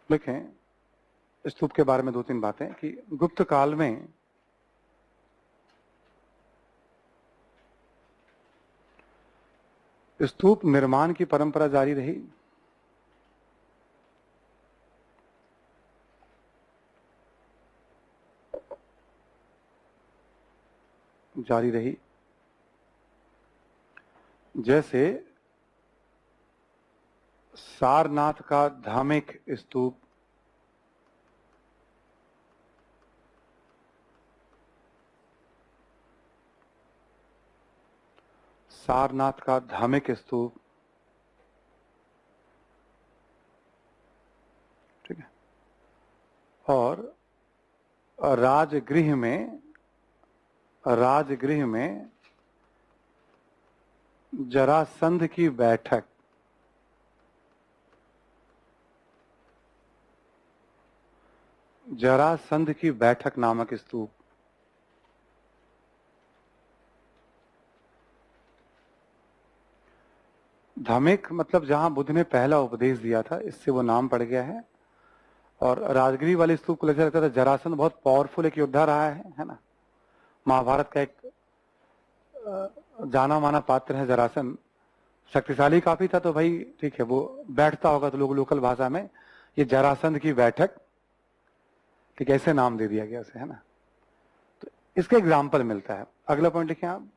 लिखें स्तूप के बारे में दो तीन बातें कि गुप्त काल में स्तूप निर्माण की परंपरा जारी रही। जैसे सारनाथ का धामिक स्तूप, सारनाथ का धामिक स्तूप, ठीक है, और राजगृह में जरासंध की बैठक, जरासंध की बैठक नामक स्तूप। धामिक मतलब जहां बुद्ध ने पहला उपदेश दिया था, इससे वो नाम पड़ गया है। और राजगृह वाले स्तूप को लगता था जरासंध बहुत पावरफुल एक योद्धा रहा है ना। महाभारत का एक जाना माना पात्र है जरासंध, शक्तिशाली काफी था, तो भाई ठीक है वो बैठता होगा तो लोग लोकल भाषा में ये जरासंध की बैठक, ठीक, ऐसे नाम दे दिया गया उसे, है ना। तो इसका एग्जाम्पल मिलता है। अगला पॉइंट लिखें आप।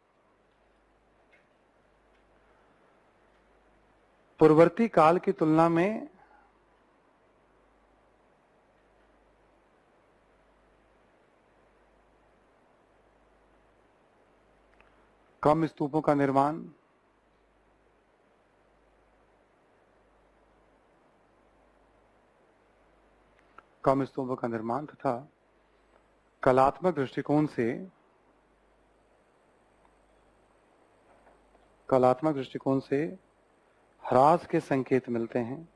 पूर्ववर्ती काल की तुलना में कम स्तूपों का निर्माण, तथा कलात्मक दृष्टिकोण से ह्रास के संकेत मिलते हैं।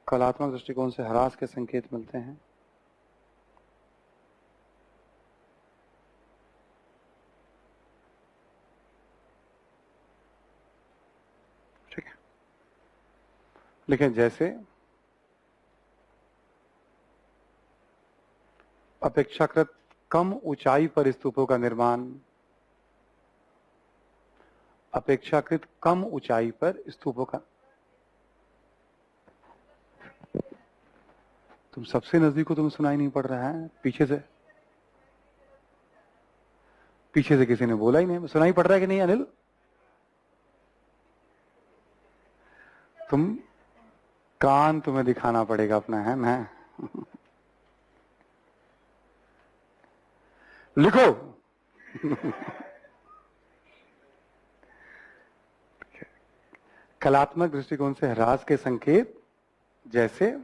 कलात्मक दृष्टिकोण से ह्रास के संकेत मिलते हैं। ठीक है, लेकिन जैसे अपेक्षाकृत कम ऊंचाई पर स्तूपों का निर्माण, अपेक्षाकृत कम ऊंचाई पर स्तूपों का, तुम सबसे नजदीक हो, तुम्हें सुनाई नहीं पड़ रहा है, पीछे से किसी ने बोला ही नहीं। सुनाई पड़ रहा है कि नहीं अनिल? कान तुम्हें दिखाना पड़ेगा अपना, है ना। लिखो। कलात्मक दृष्टिकोण से ह्रास के संकेत, जैसे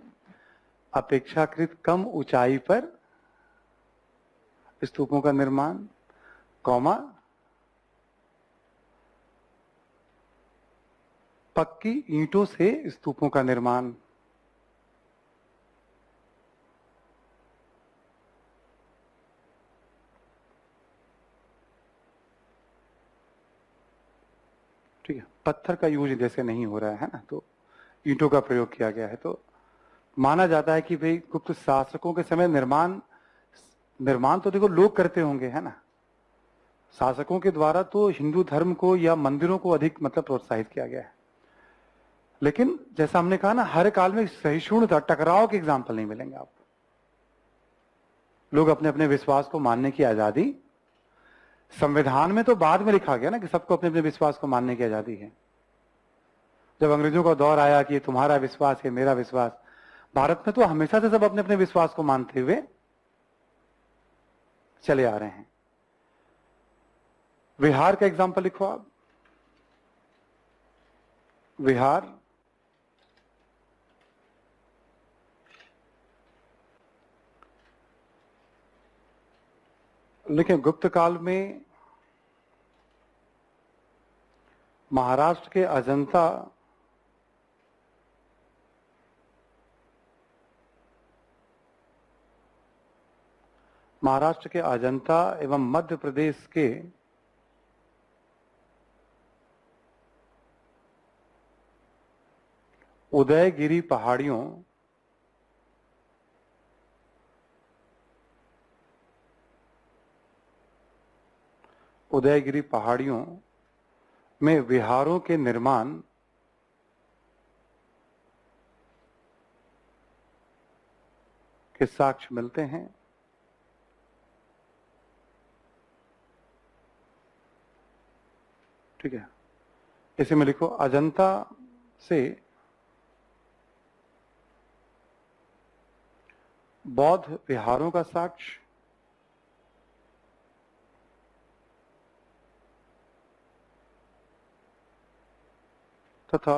अपेक्षाकृत कम ऊंचाई पर स्तूपों का निर्माण, कौमा पक्की ईंटों से स्तूपों का निर्माण। ठीक है, पत्थर का यूज जैसे नहीं हो रहा है ना, तो ईंटों का प्रयोग किया गया है। तो माना जाता है कि भाई गुप्त शासकों के समय निर्माण तो देखो लोग करते होंगे, है ना। शासकों के द्वारा तो हिंदू धर्म को या मंदिरों को अधिक मतलब प्रोत्साहित किया गया है। लेकिन जैसा हमने कहा ना, हर काल में सहिष्णुता, टकराव के एग्जाम्पल नहीं मिलेंगे आपको। लोग अपने अपने विश्वास को मानने की आजादी, संविधान में तो बाद में लिखा गया ना कि सबको अपने अपने विश्वास को मानने की आजादी है। जब अंग्रेजों का दौर आया कि तुम्हारा विश्वास है मेरा विश्वास, भारत में तो हमेशा से सब अपने अपने विश्वास को मानते हुए चले आ रहे हैं। विहार का एग्जाम्पल लिखो आप। विहार लेकिन गुप्त काल में महाराष्ट्र के अजंता एवं मध्य प्रदेश के उदयगिरी पहाड़ियों में विहारों के निर्माण के साक्ष्य मिलते हैं। ठीक है, इसे में लिखो अजंता से बौद्ध विहारों का साक्ष्य तथा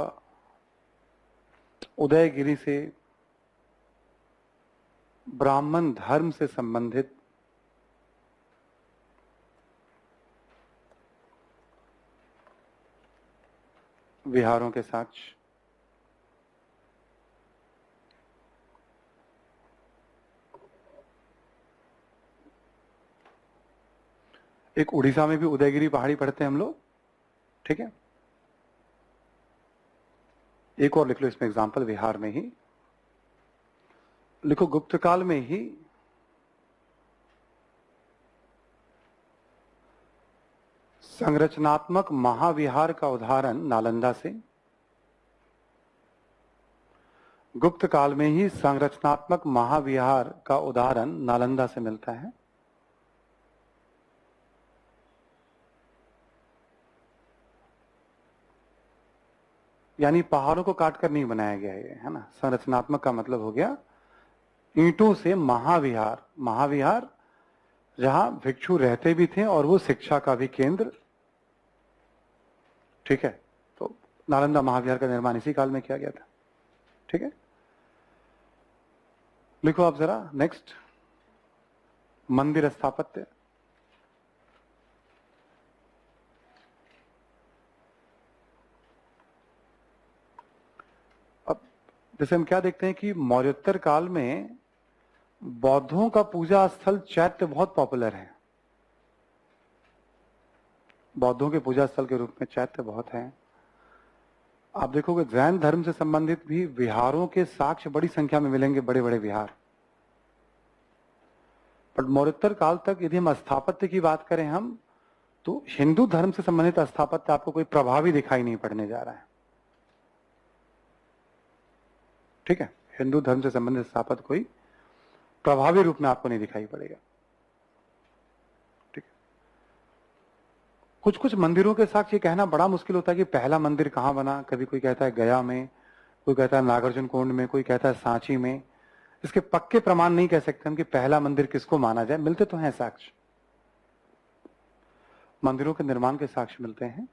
उदयगिरी से ब्राह्मण धर्म से संबंधित विहारों के साक्ष्य। एक उड़ीसा में भी उदयगिरी पहाड़ी पढ़ते हैं हम लोग। ठीक है, एक और लिख लो इसमें एग्जाम्पल, विहार में ही लिखो गुप्त काल में ही संरचनात्मक महाविहार का उदाहरण नालंदा से। गुप्त काल में ही संरचनात्मक महाविहार का उदाहरण नालंदा से मिलता है। यानी पहाड़ों को काटकर नहीं बनाया गया है ना। संरचनात्मक का मतलब हो गया ईंटों से महाविहार। महाविहार जहां भिक्षु रहते भी थे और वो शिक्षा का भी केंद्र। ठीक है, तो नालंदा महाविहार का निर्माण इसी काल में किया गया था। ठीक है, लिखो आप जरा नेक्स्ट, मंदिर स्थापत्य। अब जैसे हम क्या देखते हैं कि मौर्योत्तर काल में बौद्धों का पूजा स्थल चैत्य बहुत पॉपुलर है। बौद्धों के पूजा स्थल के रूप में चैत्य बहुत है। आप देखोगे जैन धर्म से संबंधित भी विहारों के साक्ष्य बड़ी संख्या में मिलेंगे, बड़े बड़े विहार। पर मौर्योत्तर काल तक यदि हम स्थापत्य की बात करें हम, तो हिंदू धर्म से संबंधित स्थापत्य आपको कोई प्रभावी दिखाई नहीं पड़ने जा रहा है। ठीक है, हिंदू धर्म से संबंधित स्थापत्य कोई प्रभावी रूप में आपको नहीं दिखाई पड़ेगा। ठीक है, कुछ कुछ मंदिरों के साक्ष्य कहना बड़ा मुश्किल होता है कि पहला मंदिर कहां बना। कभी कोई कहता है गया में, कोई कहता है नागार्जुन कुंड में, कोई कहता है सांची में। इसके पक्के प्रमाण नहीं कह सकते हम कि पहला मंदिर किसको माना जाए। मिलते तो हैं साक्ष्य, मंदिरों के निर्माण के साक्ष्य मिलते हैं।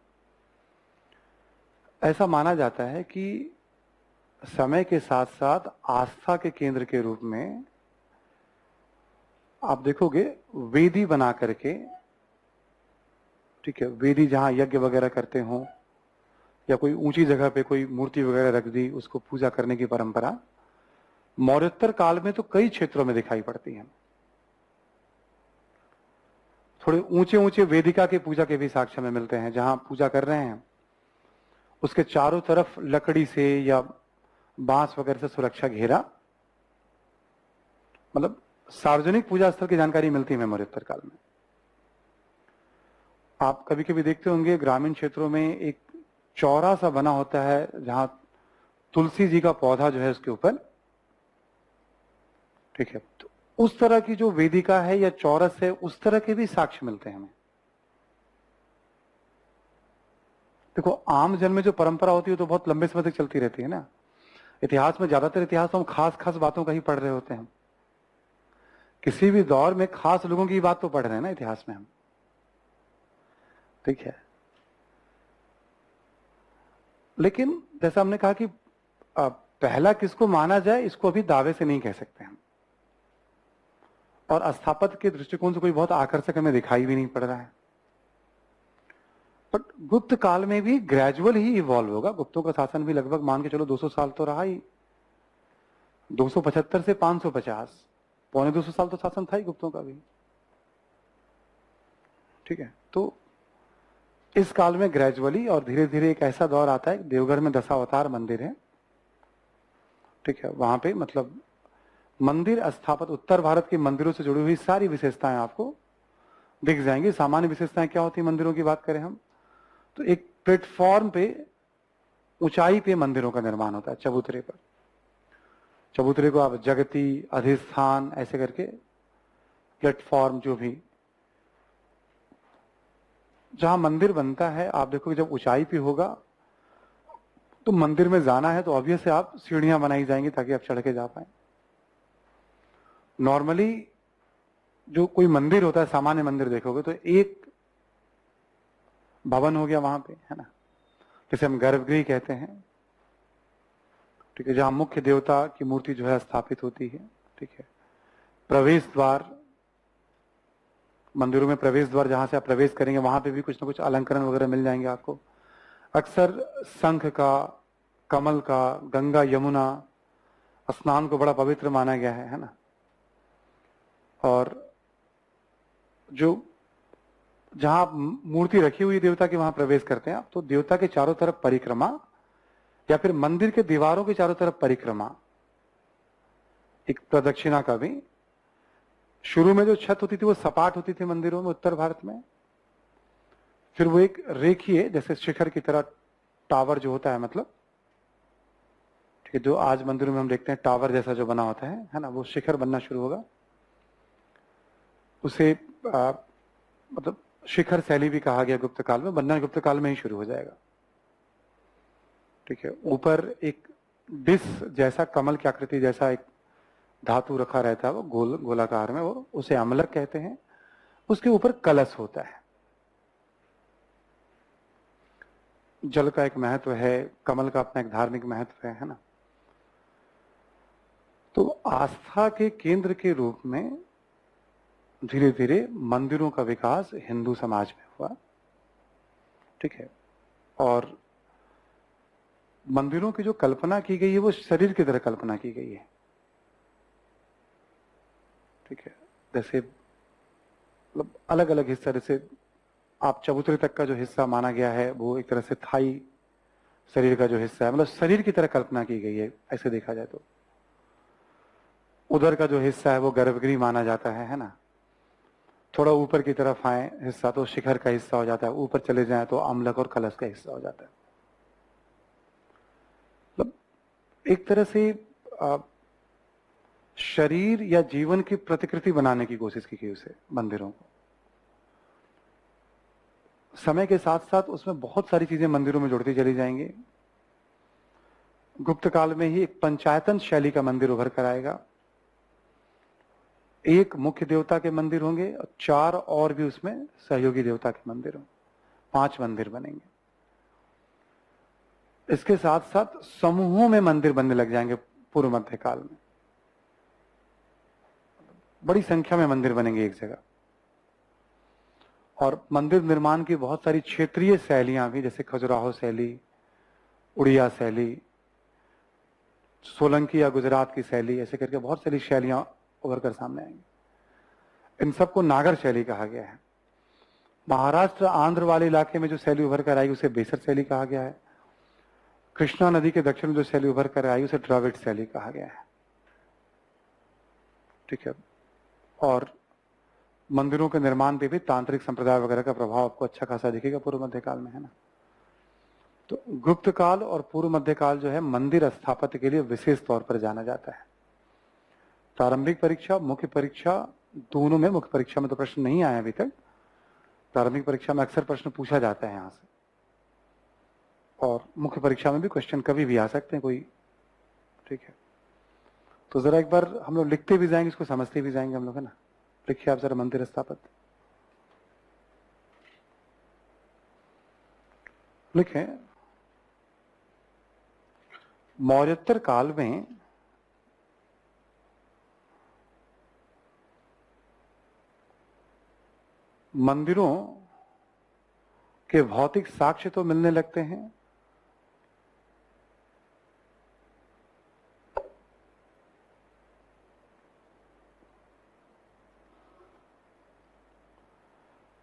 ऐसा माना जाता है कि समय के साथ साथ आस्था के केंद्र के रूप में आप देखोगे वेदी बना करके, ठीक है, वेदी जहां यज्ञ वगैरह करते हो या कोई ऊंची जगह पे कोई मूर्ति वगैरह रख दी, उसको पूजा करने की परंपरा मौर्योत्तर काल में तो कई क्षेत्रों में दिखाई पड़ती है। थोड़े ऊंचे ऊंचे वेदिका के पूजा के भी साक्ष्य में मिलते हैं। जहां पूजा कर रहे हैं उसके चारों तरफ लकड़ी से या बांस वगैरह से सुरक्षा घेरा, मतलब सार्वजनिक पूजा स्थल की जानकारी मिलती है मौर्योत्तर काल में। आप कभी कभी देखते होंगे ग्रामीण क्षेत्रों में एक चौरा सा बना होता है जहां तुलसी जी का पौधा जो है उसके ऊपर। ठीक है, तो उस तरह की जो वेदिका है या चौरस है, उस तरह के भी साक्ष्य मिलते हैं हमें। देखो आम जन में जो परंपरा होती है तो बहुत लंबे समय तक चलती रहती है ना। इतिहास में ज्यादातर इतिहास हम खास खास बातों का ही पढ़ रहे होते हैं। किसी भी दौर में खास लोगों की बात तो पढ़ रहे हैं ना इतिहास में हम। ठीक है, लेकिन जैसा हमने कहा कि पहला किसको माना जाए इसको अभी दावे से नहीं कह सकते हम। और स्थापत्य के दृष्टिकोण से कोई बहुत आकर्षक हमें दिखाई भी नहीं पड़ रहा है। बट गुप्त काल में भी ग्रेजुअल ही इवॉल्व होगा। गुप्तों का शासन भी लगभग मान के चलो 200 साल तो रहा ही। 275 से 550, पौने 200 साल तो शासन था ही गुप्तों का भी। ठीक है, तो इस काल में ग्रेजुअली और धीरे धीरे एक ऐसा दौर आता है, देवघर में दशावतार मंदिर है, ठीक है, वहां पे मतलब मंदिर स्थापत्य, उत्तर भारत के मंदिरों से जुड़ी हुई सारी विशेषताएं आपको दिख जाएंगी। सामान्य विशेषताएं क्या होती है मंदिरों की बात करें हम, तो एक प्लेटफॉर्म पे ऊंचाई पे मंदिरों का निर्माण होता है, चबूतरे पर। चबूतरे को आप जगती, अधिष्ठान ऐसे करके प्लेटफॉर्म, जो भी जहां मंदिर बनता है, आप देखोगे जब ऊंचाई पे होगा तो मंदिर में जाना है तो ऑब्वियस है आप सीढ़ियां बनाई जाएंगी ताकि आप चढ़ के जा पाए। नॉर्मली जो कोई मंदिर होता है, सामान्य मंदिर देखोगे तो एक भवन हो गया वहां पे, है ना, जिसे हम गर्भगृह कहते हैं, ठीक है, जहां मुख्य देवता की मूर्ति जो है स्थापित होती है, ठीक है। प्रवेश द्वार, मंदिरों में प्रवेश द्वार जहां से आप प्रवेश करेंगे वहां पे भी कुछ ना कुछ अलंकरण वगैरह मिल जाएंगे आपको। अक्सर शंख का, कमल का, गंगा यमुना स्नान को बड़ा पवित्र माना गया है ना। और जो जहां आप मूर्ति रखी हुई देवता के वहां प्रवेश करते हैं आप, तो देवता के चारों तरफ परिक्रमा या फिर मंदिर के दीवारों के चारों तरफ परिक्रमा, एक प्रदक्षिणा का भी। शुरू में जो छत होती थी वो सपाट होती थी मंदिरों में उत्तर भारत में, फिर वो एक रेखीय जैसे शिखर की तरह टावर जो होता है, मतलब ठीक है, जो आज मंदिरों में हम देखते हैं टावर जैसा जो बना होता है ना, वो शिखर बनना शुरू होगा। उसे मतलब शिखर शैली भी कहा गया गुप्त काल में, बनना गुप्त काल में ही शुरू हो जाएगा, ठीक है। ऊपर एक डिस जैसा, कमल की आकृति जैसा एक धातु रखा रहता है, वो गोलाकार में, वो उसे अमलक कहते हैं। उसके ऊपर कलश होता है। जल का एक महत्व है, कमल का अपना एक धार्मिक महत्व है ना। तो आस्था के केंद्र के रूप में धीरे धीरे मंदिरों का विकास हिंदू समाज में हुआ, ठीक है। और मंदिरों की जो कल्पना की गई है वो शरीर की तरह कल्पना की गई है, ठीक है। जैसे मतलब अलग अलग हिस्सा, जैसे आप चबूतरे तक का जो हिस्सा माना गया है वो एक तरह से थाई शरीर का जो हिस्सा है, मतलब शरीर की तरह कल्पना की गई है ऐसे देखा जाए तो। उधर का जो हिस्सा है वो गर्भगृह माना जाता है ना। थोड़ा ऊपर की तरफ आए हिस्सा तो शिखर का हिस्सा हो जाता है, ऊपर चले जाए तो अम्लक और कलश का हिस्सा हो जाता है। मतलब एक तरह से शरीर या जीवन की प्रतिकृति बनाने की कोशिश की गई उसे, मंदिरों को। समय के साथ साथ उसमें बहुत सारी चीजें मंदिरों में जुड़ती चली जाएंगी। गुप्त काल में ही एक पंचायतन शैली का मंदिर उभर कर आएगा। एक मुख्य देवता के मंदिर होंगे और 4 और भी उसमें सहयोगी देवता के मंदिर होंगे, 5 मंदिर बनेंगे। इसके साथ साथ समूहों में मंदिर बनने लग जाएंगे पूर्व मध्य काल में। बड़ी संख्या में मंदिर बनेंगे एक जगह। और मंदिर निर्माण की बहुत सारी क्षेत्रीय शैलियां भी, जैसे खजुराहो शैली, उड़िया शैली, सोलंकी या गुजरात की शैली, ऐसे करके बहुत सारी शैलियां उभर कर सामने आएंगी। इन सबको नागर शैली कहा गया है। महाराष्ट्र आंध्र वाले इलाके में जो शैली उभर कर आई उसे बेसर शैली कहा गया है। कृष्णा नदी के दक्षिण में जो शैली उभर कर आई उसे द्रविड़ शैली कहा गया है, ठीक है। और मंदिरों के निर्माण पे भी तांत्रिक संप्रदाय वगैरह का प्रभाव आपको अच्छा खासा दिखेगा पूर्व मध्यकाल में, है ना। तो गुप्त काल और पूर्व मध्यकाल जो है मंदिर स्थापत्य के लिए विशेष तौर पर जाना जाता है। प्रारंभिक परीक्षा, मुख्य परीक्षा, दोनों में, मुख्य परीक्षा में तो प्रश्न नहीं आया अभी तक, प्रारंभिक परीक्षा में अक्सर प्रश्न पूछा जाता है यहां से, और मुख्य परीक्षा में भी क्वेश्चन कभी भी आ सकते हैं कोई, ठीक है। तो जरा एक बार हम लोग लिखते भी जाएंगे, इसको समझते भी जाएंगे हम लोग, है ना। लिखिए आप जरा मंदिर स्थापत्य लिखें। मौर्योत्तर काल में मंदिरों के भौतिक साक्ष्य तो मिलने लगते हैं,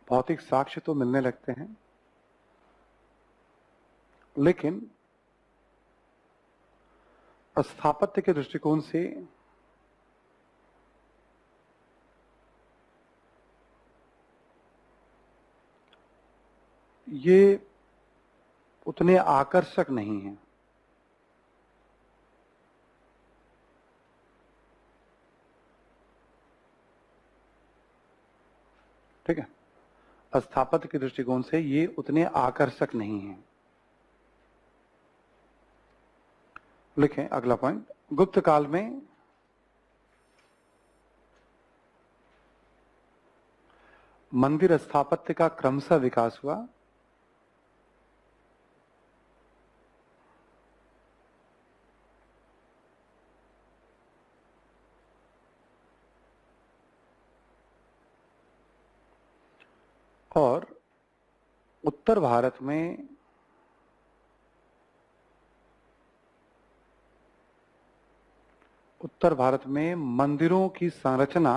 भौतिक साक्ष्य तो मिलने लगते हैं, लेकिन स्थापत्य के दृष्टिकोण से ये उतने आकर्षक नहीं है। ठीक है, स्थापत्य के दृष्टिकोण से ये उतने आकर्षक नहीं है। लिखें अगला पॉइंट, गुप्त काल में मंदिर स्थापत्य का क्रमशः विकास हुआ। और उत्तर भारत में मंदिरों की संरचना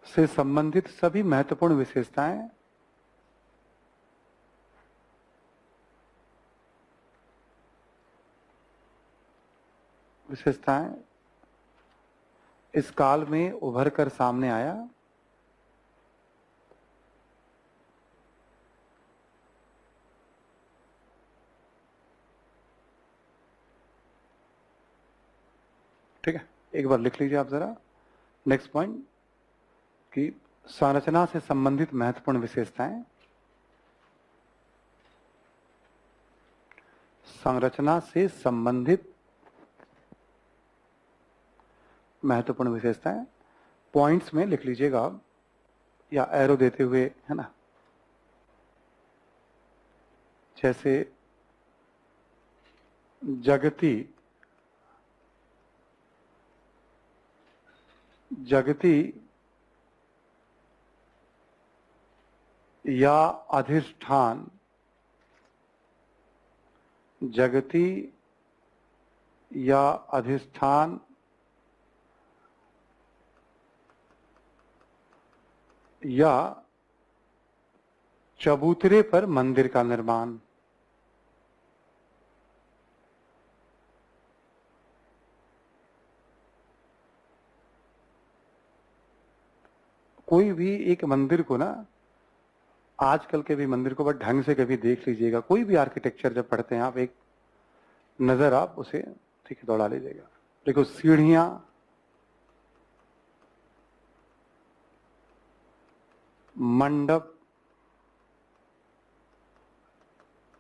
से संबंधित सभी महत्वपूर्ण विशेषताएं इस काल में उभर कर सामने आया। ठीक है, एक बार लिख लीजिए आप जरा नेक्स्ट पॉइंट कि संरचना से संबंधित महत्वपूर्ण विशेषताएं, संरचना से संबंधित महत्वपूर्ण विशेषताएं पॉइंट्स में लिख लीजिएगा आप, या एरो देते हुए, है ना। जैसे जगती या अधिष्ठान, जगती या अधिष्ठान या चबूतरे पर मंदिर का निर्माण। कोई भी एक मंदिर को ना, आजकल के भी मंदिर को बस ढंग से कभी देख लीजिएगा। कोई भी आर्किटेक्चर जब पढ़ते हैं आप, एक नजर आप उसे ठीक है दौड़ा लीजिएगा। देखो सीढ़ियां, मंडप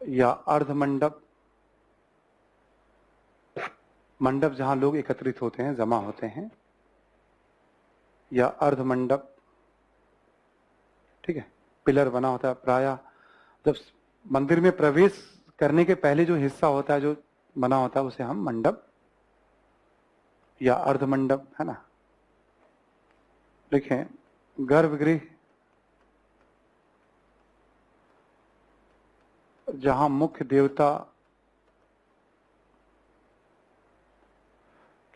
या अर्ध मंडप, मंडप जहां लोग एकत्रित होते हैं, जमा होते हैं, या अर्ध मंडप। ठीक है, पिलर बना होता है प्रायः जब मंदिर में प्रवेश करने के पहले जो हिस्सा होता है, जो बना होता है, उसे हम मंडप या अर्ध मंडप, है ना। देखें गर्भगृह, जहां मुख्य देवता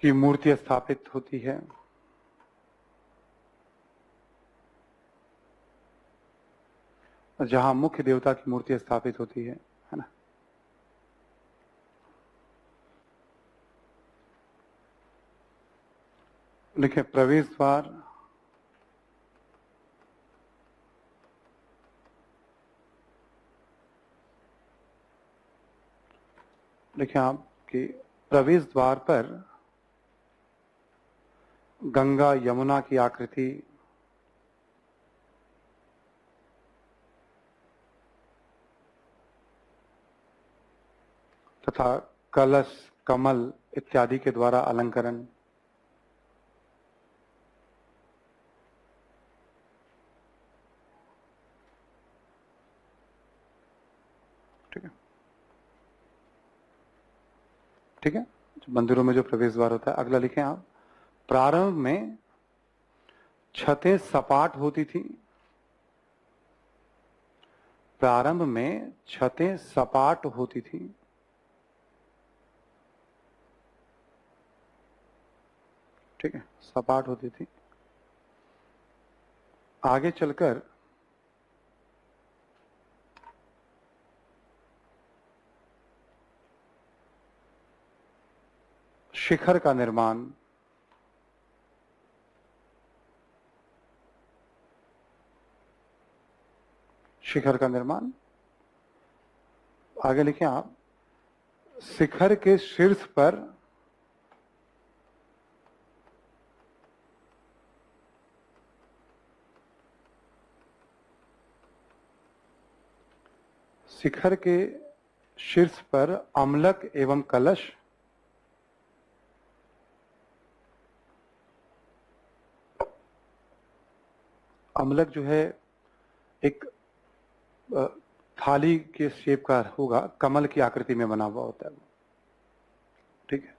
की मूर्ति स्थापित होती है, जहां मुख्य देवता की मूर्ति स्थापित होती है ना। लिखे प्रवेश द्वार, देखिए आप कि प्रवेश द्वार पर गंगा यमुना की आकृति, तथा कलश, कमल इत्यादि के द्वारा अलंकरण। ठीक है, ठीक है, मंदिरों में जो प्रवेश द्वार होता है। अगला लिखें आप, प्रारंभ में छतें सपाट होती थी। प्रारंभ में छतें सपाट होती थी। ठीक है, सपाट होती थी। आगे चलकर शिखर का निर्माण, शिखर का निर्माण। आगे लिखें आप, शिखर के शीर्ष पर शिखर के शीर्ष पर अम्लक एवं कलश, अम्लक जो है एक थाली के शेप का होगा, कमल की आकृति में बना हुआ होता है वो, ठीक है।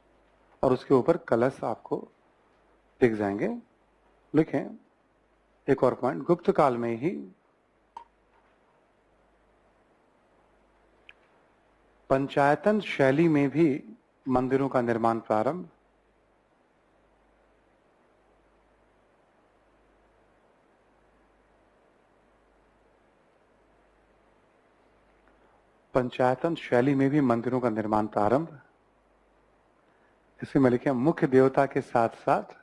और उसके ऊपर कलश आपको दिख जाएंगे। लिखें एक और पॉइंट, गुप्त काल में ही पंचायतन शैली में भी मंदिरों का निर्माण प्रारंभ, पंचायतन शैली में भी मंदिरों का निर्माण प्रारंभ। इसी में लिखे मुख्य देवता के साथ साथ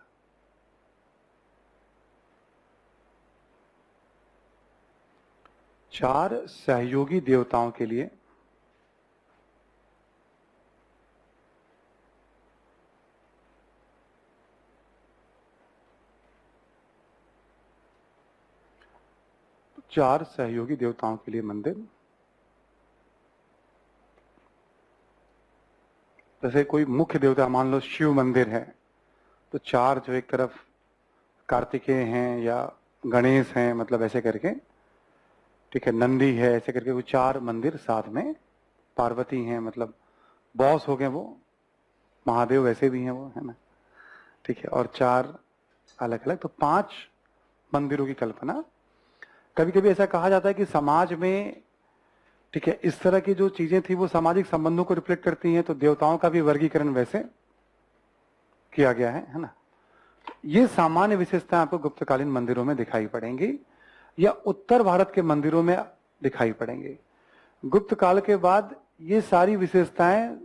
चार सहयोगी देवताओं के लिए मंदिर। जैसे कोई मुख्य देवता, मान लो शिव मंदिर है, तो चार जो एक तरफ कार्तिकेय हैं या गणेश हैं, मतलब ऐसे करके, ठीक है, नंदी है, ऐसे करके वो चार मंदिर साथ में, पार्वती हैं, मतलब बॉस हो गए वो, महादेव वैसे भी हैं वो, है ना, ठीक है, और चार अलग अलग, तो 5 मंदिरों की कल्पना। कभी कभी ऐसा कहा जाता है कि समाज में, ठीक है, इस तरह की जो चीजें थी वो सामाजिक संबंधों को रिफ्लेक्ट करती हैं, तो देवताओं का भी वर्गीकरण वैसे किया गया है ना। ये सामान्य विशेषताएं आपको गुप्तकालीन मंदिरों में दिखाई पड़ेंगी या उत्तर भारत के मंदिरों में दिखाई पड़ेंगी। गुप्त काल के बाद ये सारी विशेषताएं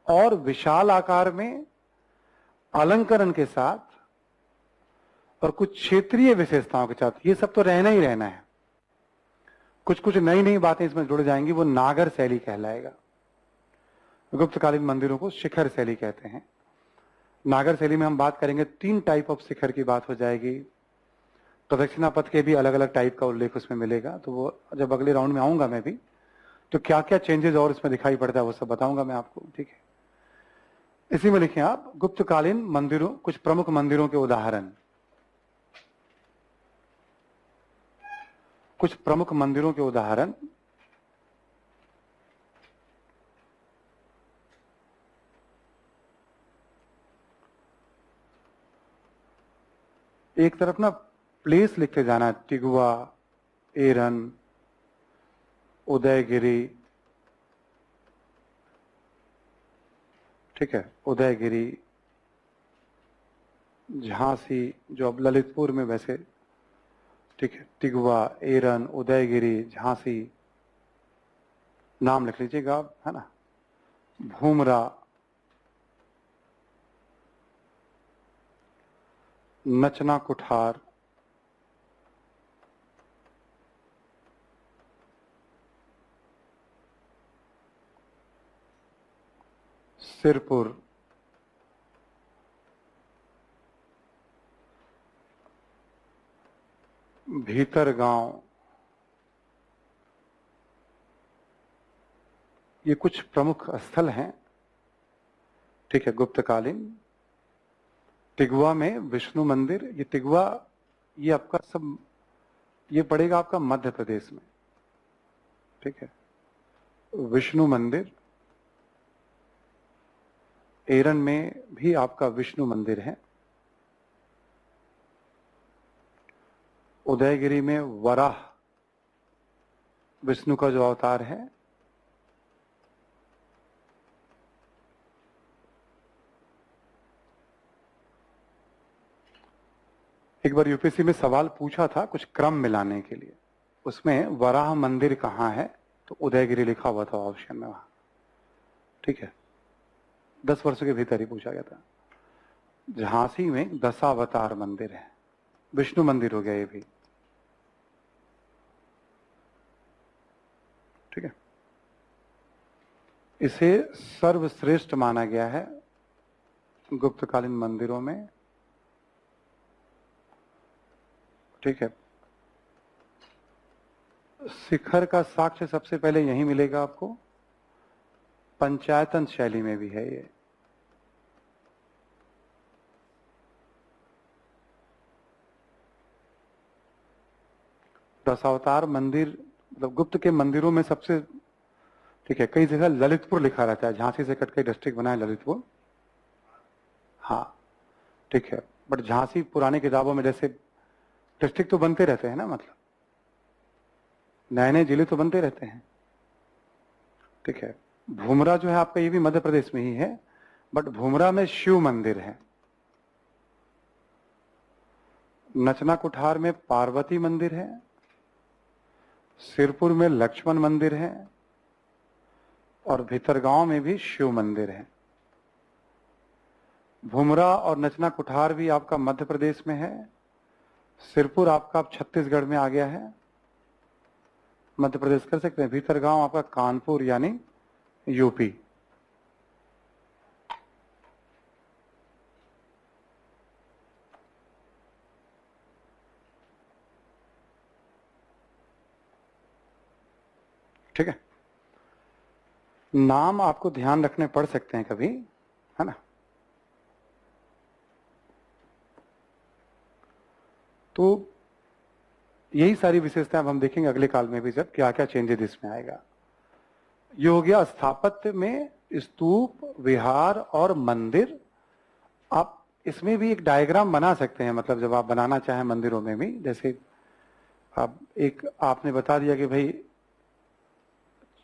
और विशाल आकार में, अलंकरण के साथ और कुछ क्षेत्रीय विशेषताओं के साथ, ये सब तो रहना ही रहना है। कुछ कुछ नई नई बातें इसमें जुड़ जाएंगी, वो नागर शैली कहलाएगा। गुप्तकालीन मंदिरों को शिखर शैली कहते हैं। नागर शैली में हम बात करेंगे 3 टाइप ऑफ शिखर की बात हो जाएगी। प्रदक्षिणा पथ के भी अलग अलग टाइप का उल्लेख उसमें मिलेगा, तो वो जब अगले राउंड में आऊंगा मैं भी, तो क्या क्या चेंजेस और इसमें दिखाई पड़ता है वो सब बताऊंगा मैं आपको, ठीक है। इसी में लिखें आप गुप्तकालीन मंदिरों, कुछ प्रमुख मंदिरों के उदाहरण, कुछ प्रमुख मंदिरों के उदाहरण। एक तरफ ना प्लेस लिखते जाना है, टिगुआ, एरन, उदयगिरी, ठीक है, उदयगिरी, झांसी, जो अब ललितपुर में वैसे, ठीक है, टिगुआ, एरन, उदयगिरी, झांसी, नाम लिख लीजिएगा आप, है ना, भूमरा, नचना कुठार, सिरपुर, भीतरगांव, ये कुछ प्रमुख स्थल हैं, ठीक है, गुप्तकालीन। टिगुआ में विष्णु मंदिर, ये टिगुआ, ये आपका सब, ये पड़ेगा आपका मध्य प्रदेश में, ठीक है। विष्णु मंदिर, एरन में भी आपका विष्णु मंदिर है। उदयगिरी में वराह, विष्णु का जो अवतार है। एक बार यूपीएससी में सवाल पूछा था कुछ क्रम मिलाने के लिए, उसमें वराह मंदिर कहाँ है, तो उदयगिरी लिखा हुआ था ऑप्शन में वहां, ठीक है। 10 वर्षों के भीतर ही पूछा गया था। झांसी में दशावतार मंदिर है, विष्णु मंदिर हो गया ये भी, ठीक है। इसे सर्वश्रेष्ठ माना गया है गुप्तकालीन मंदिरों में, ठीक है। शिखर का साक्ष्य सबसे पहले यहीं मिलेगा आपको, पंचायतन शैली में भी है ये। दशावतार मंदिर मतलब गुप्त के मंदिरों में सबसे, ठीक है। कई जगह ललितपुर लिखा रहता है, झांसी से कट के डिस्ट्रिक्ट बना है ललितपुर, हाँ, ठीक है। बट झांसी पुरानी किताबों में जैसे डिस्ट्रिक्ट तो बनते रहते हैं ना, मतलब नए नए जिले तो बनते रहते हैं, ठीक है। भूमरा जो है आपका ये भी मध्य प्रदेश में ही है, बट भूमरा में शिव मंदिर है। नचना कुठार में पार्वती मंदिर है, सिरपुर में लक्ष्मण मंदिर है, और भीतरगांव में भी शिव मंदिर है। भूमरा और नचना कुठार भी आपका मध्य प्रदेश में है, सिरपुर आपका छत्तीसगढ़ में आ गया है, मध्य प्रदेश कर सकते हैं। भीतरगांव आपका कानपुर यानी यूपी। ठीक है, नाम आपको ध्यान रखने पड़ सकते हैं कभी, है ना। तो यही सारी विशेषताएं हम देखेंगे अगले काल में भी, जब क्या क्या चेंजेस इसमें आएगा। ये हो गया स्थापत्य में स्तूप, विहार और मंदिर। आप इसमें भी एक डायग्राम बना सकते हैं, मतलब जब आप बनाना चाहें मंदिरों में भी, जैसे आप एक आपने बता दिया कि भाई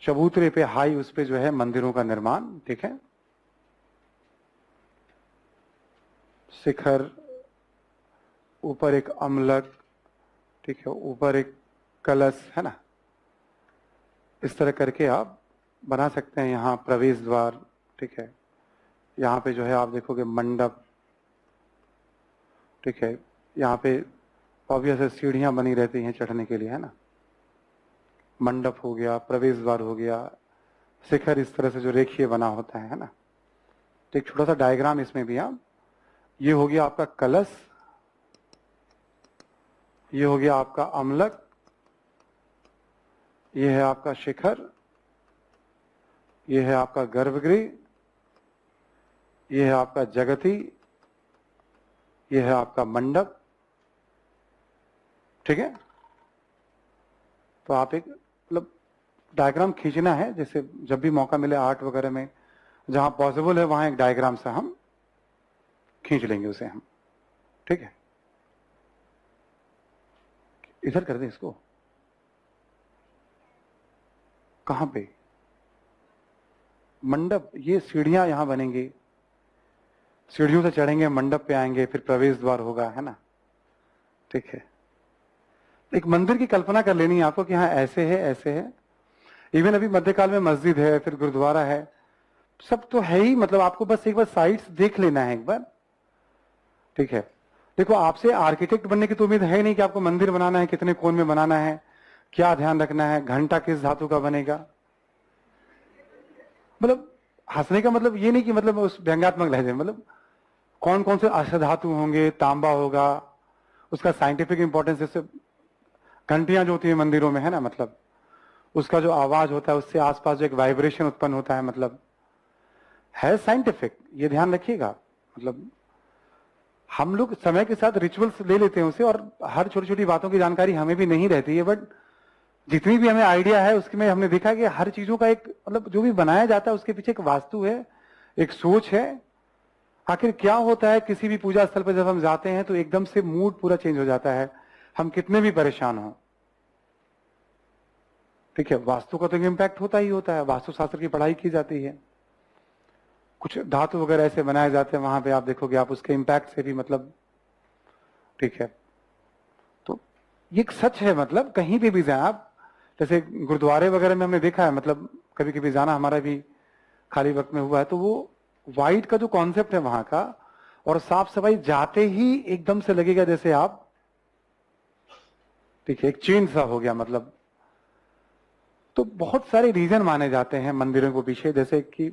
चबूतरे पे हाई उस पे जो है मंदिरों का निर्माण, ठीक है। शिखर, ऊपर एक अम्लक, ठीक है, ऊपर एक कलश, है ना। इस तरह करके आप बना सकते हैं। यहाँ प्रवेश द्वार, ठीक है। यहाँ पे जो है आप देखोगे मंडप, ठीक है। यहाँ पे ऑब्वियस सीढ़ियां बनी रहती हैं चढ़ने के लिए, है ना। मंडप हो गया, प्रवेश द्वार हो गया, शिखर इस तरह से जो रेखीय बना होता है ना। तो एक छोटा सा डायग्राम इसमें भी आप, ये हो गया आपका कलश, ये हो गया आपका अम्लक, ये है आपका शिखर, ये है आपका गर्भगृह, ये है आपका जगती, ये है आपका मंडप, ठीक है। तो आप एक मतलब डायग्राम खींचना है, जैसे जब भी मौका मिले आर्ट वगैरह में, जहां पॉसिबल है वहां एक डायग्राम से हम खींच लेंगे उसे हम, ठीक है। इधर कर दे इसको, कहां पे मंडप, ये सीढ़ियां यहां बनेंगी, सीढ़ियों से चढ़ेंगे, मंडप पे आएंगे, फिर प्रवेश द्वार होगा, है ना, ठीक है। एक मंदिर की कल्पना कर लेनी है आपको कि हाँ ऐसे है, ऐसे है। इवन अभी मध्यकाल में मस्जिद है, फिर गुरुद्वारा है, सब तो है ही। मतलब आपको बस एक बार साइट्स देख लेना है एक बार, ठीक है। देखो, आपसे आर्किटेक्ट बनने की तो उम्मीद है नहीं कि आपको मंदिर बनाना है, कितने कोण में बनाना है, क्या ध्यान रखना है, घंटा किस धातु का बनेगा। मतलब हंसने का मतलब ये नहीं कि मतलब उस व्यंग्यात्मक लहजे, मतलब कौन कौन से अष्टधातु होंगे, तांबा होगा, उसका साइंटिफिक इंपॉर्टेंस। जैसे घंटियां जो होती है मंदिरों में, है ना, मतलब उसका जो आवाज होता है उससे आसपास जो एक वाइब्रेशन उत्पन्न होता है, मतलब है साइंटिफिक, ये ध्यान रखिएगा। मतलब हम लोग समय के साथ रिचुअल्स ले लेते हैं उसे, और हर छोटी छोटी बातों की जानकारी हमें भी नहीं रहती है, बट जितनी भी हमें आइडिया है उसके में हमने देखा कि हर चीजों का एक मतलब जो भी बनाया जाता है उसके पीछे एक वास्तु है, एक सोच है। आखिर क्या होता है किसी भी पूजा स्थल पर जब हम जाते हैं तो एकदम से मूड पूरा चेंज हो जाता है, हम कितने भी परेशान हों, ठीक है। वास्तु का तो इम्पैक्ट होता ही होता है, वास्तु शास्त्र की पढ़ाई की जाती है, कुछ धातु वगैरह ऐसे बनाए जाते हैं, वहां पे आप देखोगे आप उसके इम्पैक्ट से भी मतलब, ठीक है। तो ये एक सच है, मतलब कहीं भी जाए आप, जैसे गुरुद्वारे वगैरह में हमने देखा है, मतलब कभी कभी जाना हमारा भी खाली वक्त में हुआ है, तो वो वाइट का जो कॉन्सेप्ट है वहां का, और साफ सफाई जाते ही एकदम से लगेगा जैसे आप, ठीक है, एक चेंज सा हो गया मतलब। तो बहुत सारे रीजन माने जाते हैं मंदिरों के पीछे, जैसे कि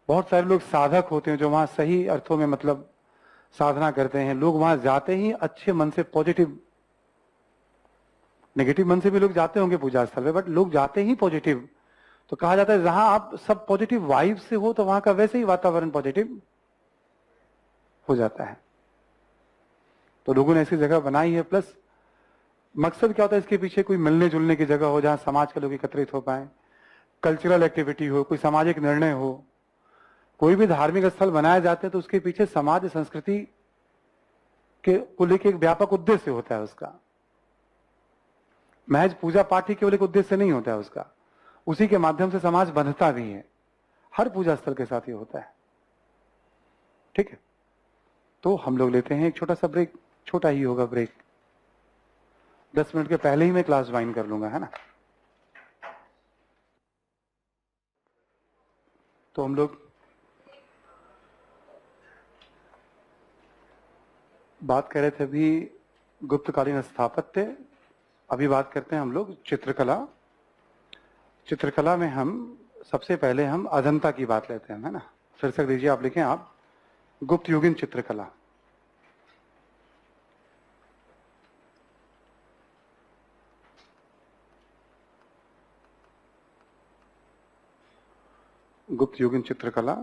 बहुत सारे लोग साधक होते हैं जो वहां सही अर्थों में मतलब साधना करते हैं। लोग वहां जाते ही अच्छे मन से, पॉजिटिव, नेगेटिव मन से भी लोग जाते होंगे पूजा स्थल पे, बट लोग जाते ही पॉजिटिव। तो कहा जाता है जहां आप सब पॉजिटिव वाइब से हो तो वहां का वैसे ही वातावरण पॉजिटिव हो जाता है। तो लोगों ने ऐसी जगह बनाई है। प्लस मकसद क्या होता है इसके पीछे, कोई मिलने जुलने की जगह हो जहां समाज के लोग एकत्रित हो पाए, कल्चरल एक्टिविटी हो, कोई सामाजिक निर्णय हो। कोई भी धार्मिक स्थल बनाए जाते हैं तो उसके पीछे समाज संस्कृति के को लेकर एक व्यापक उद्देश्य होता है उसका। महज पूजा पाठ ही केवल एक उद्देश्य नहीं होता है उसका, उसी के माध्यम से समाज बंधता भी है। हर पूजा स्थल के साथ ये होता है। ठीक है, तो हम लोग लेते हैं एक छोटा सा ब्रेक, छोटा ही होगा ब्रेक, 10 मिनट के पहले ही मैं क्लास ज्वाइन कर लूंगा, है ना। तो हम लोग बात कर रहे थे अभी गुप्तकालीन स्थापत्य। अभी बात करते हैं हम लोग चित्रकला। चित्रकला में हम सबसे पहले हम अजंता की बात लेते हैं, है ना। शीर्षक दीजिए आप, लिखें आप, गुप्त युगीन चित्रकला। गुप्त युगीन चित्रकला,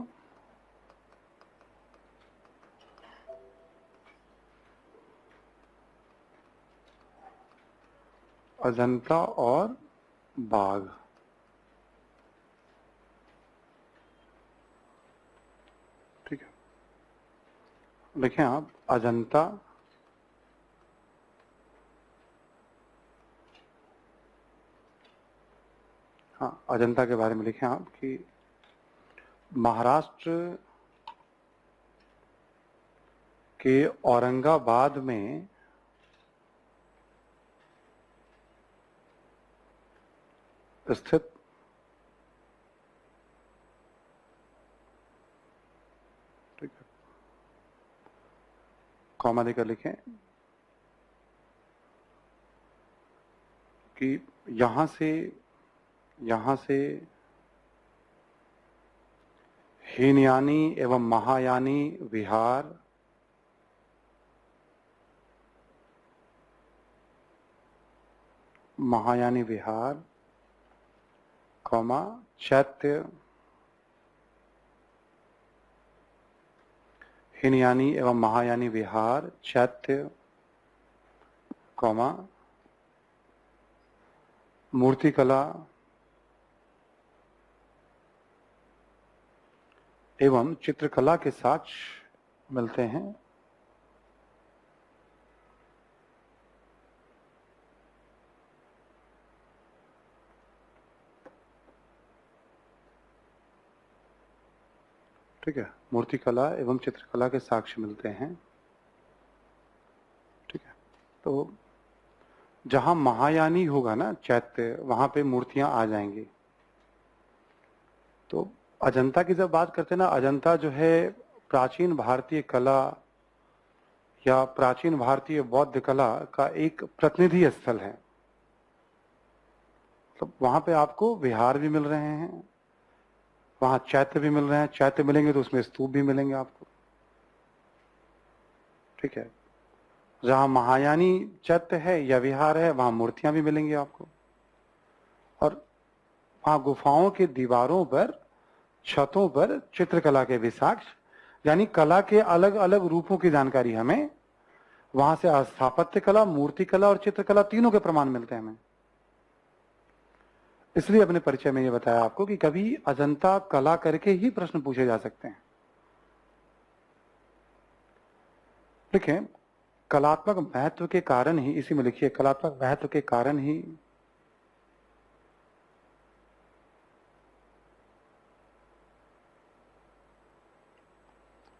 अजंता और बाघ। ठीक है, लिखें आप अजंता हाँ, अजंता के बारे में लिखें आप कि महाराष्ट्र के औरंगाबाद में स्थित कॉमा देकर लिखें कि यहां से हीनयानी एवं महायानी विहार कॉमा चैत्य, हीनयानी एवं महायानी विहार चैत्य, कॉमा मूर्तिकला एवं चित्रकला के साक्ष्य मिलते हैं। ठीक है, मूर्तिकला एवं चित्रकला के साक्ष्य मिलते हैं। ठीक है, तो जहां महायानी होगा ना चैत्य, वहां पे मूर्तियां आ जाएंगी। तो अजंता की जब बात करते हैं ना, अजंता जो है प्राचीन भारतीय कला या प्राचीन भारतीय बौद्ध कला का एक प्रतिनिधि स्थल है। तो वहां पे आपको विहार भी मिल रहे हैं, वहां चैत्य भी मिल रहे हैं। चैत्य मिलेंगे तो उसमें स्तूप भी मिलेंगे आपको। ठीक है, जहां महायानी चैत्य है या विहार है वहां मूर्तियां भी मिलेंगी आपको। और वहां गुफाओं के दीवारों पर, छतों पर चित्रकला के भी साक्ष्य, यानी कला के अलग अलग रूपों की जानकारी हमें वहां से स्थापत्य कला, मूर्ति कला और चित्रकला तीनों के प्रमाण मिलते हैं हमें। इसलिए अपने परिचय में ये बताया आपको कि कभी अजंता कला करके ही प्रश्न पूछे जा सकते हैं। देखें, कलात्मक महत्व के कारण ही, इसी में लिखिए, कलात्मक महत्व के कारण ही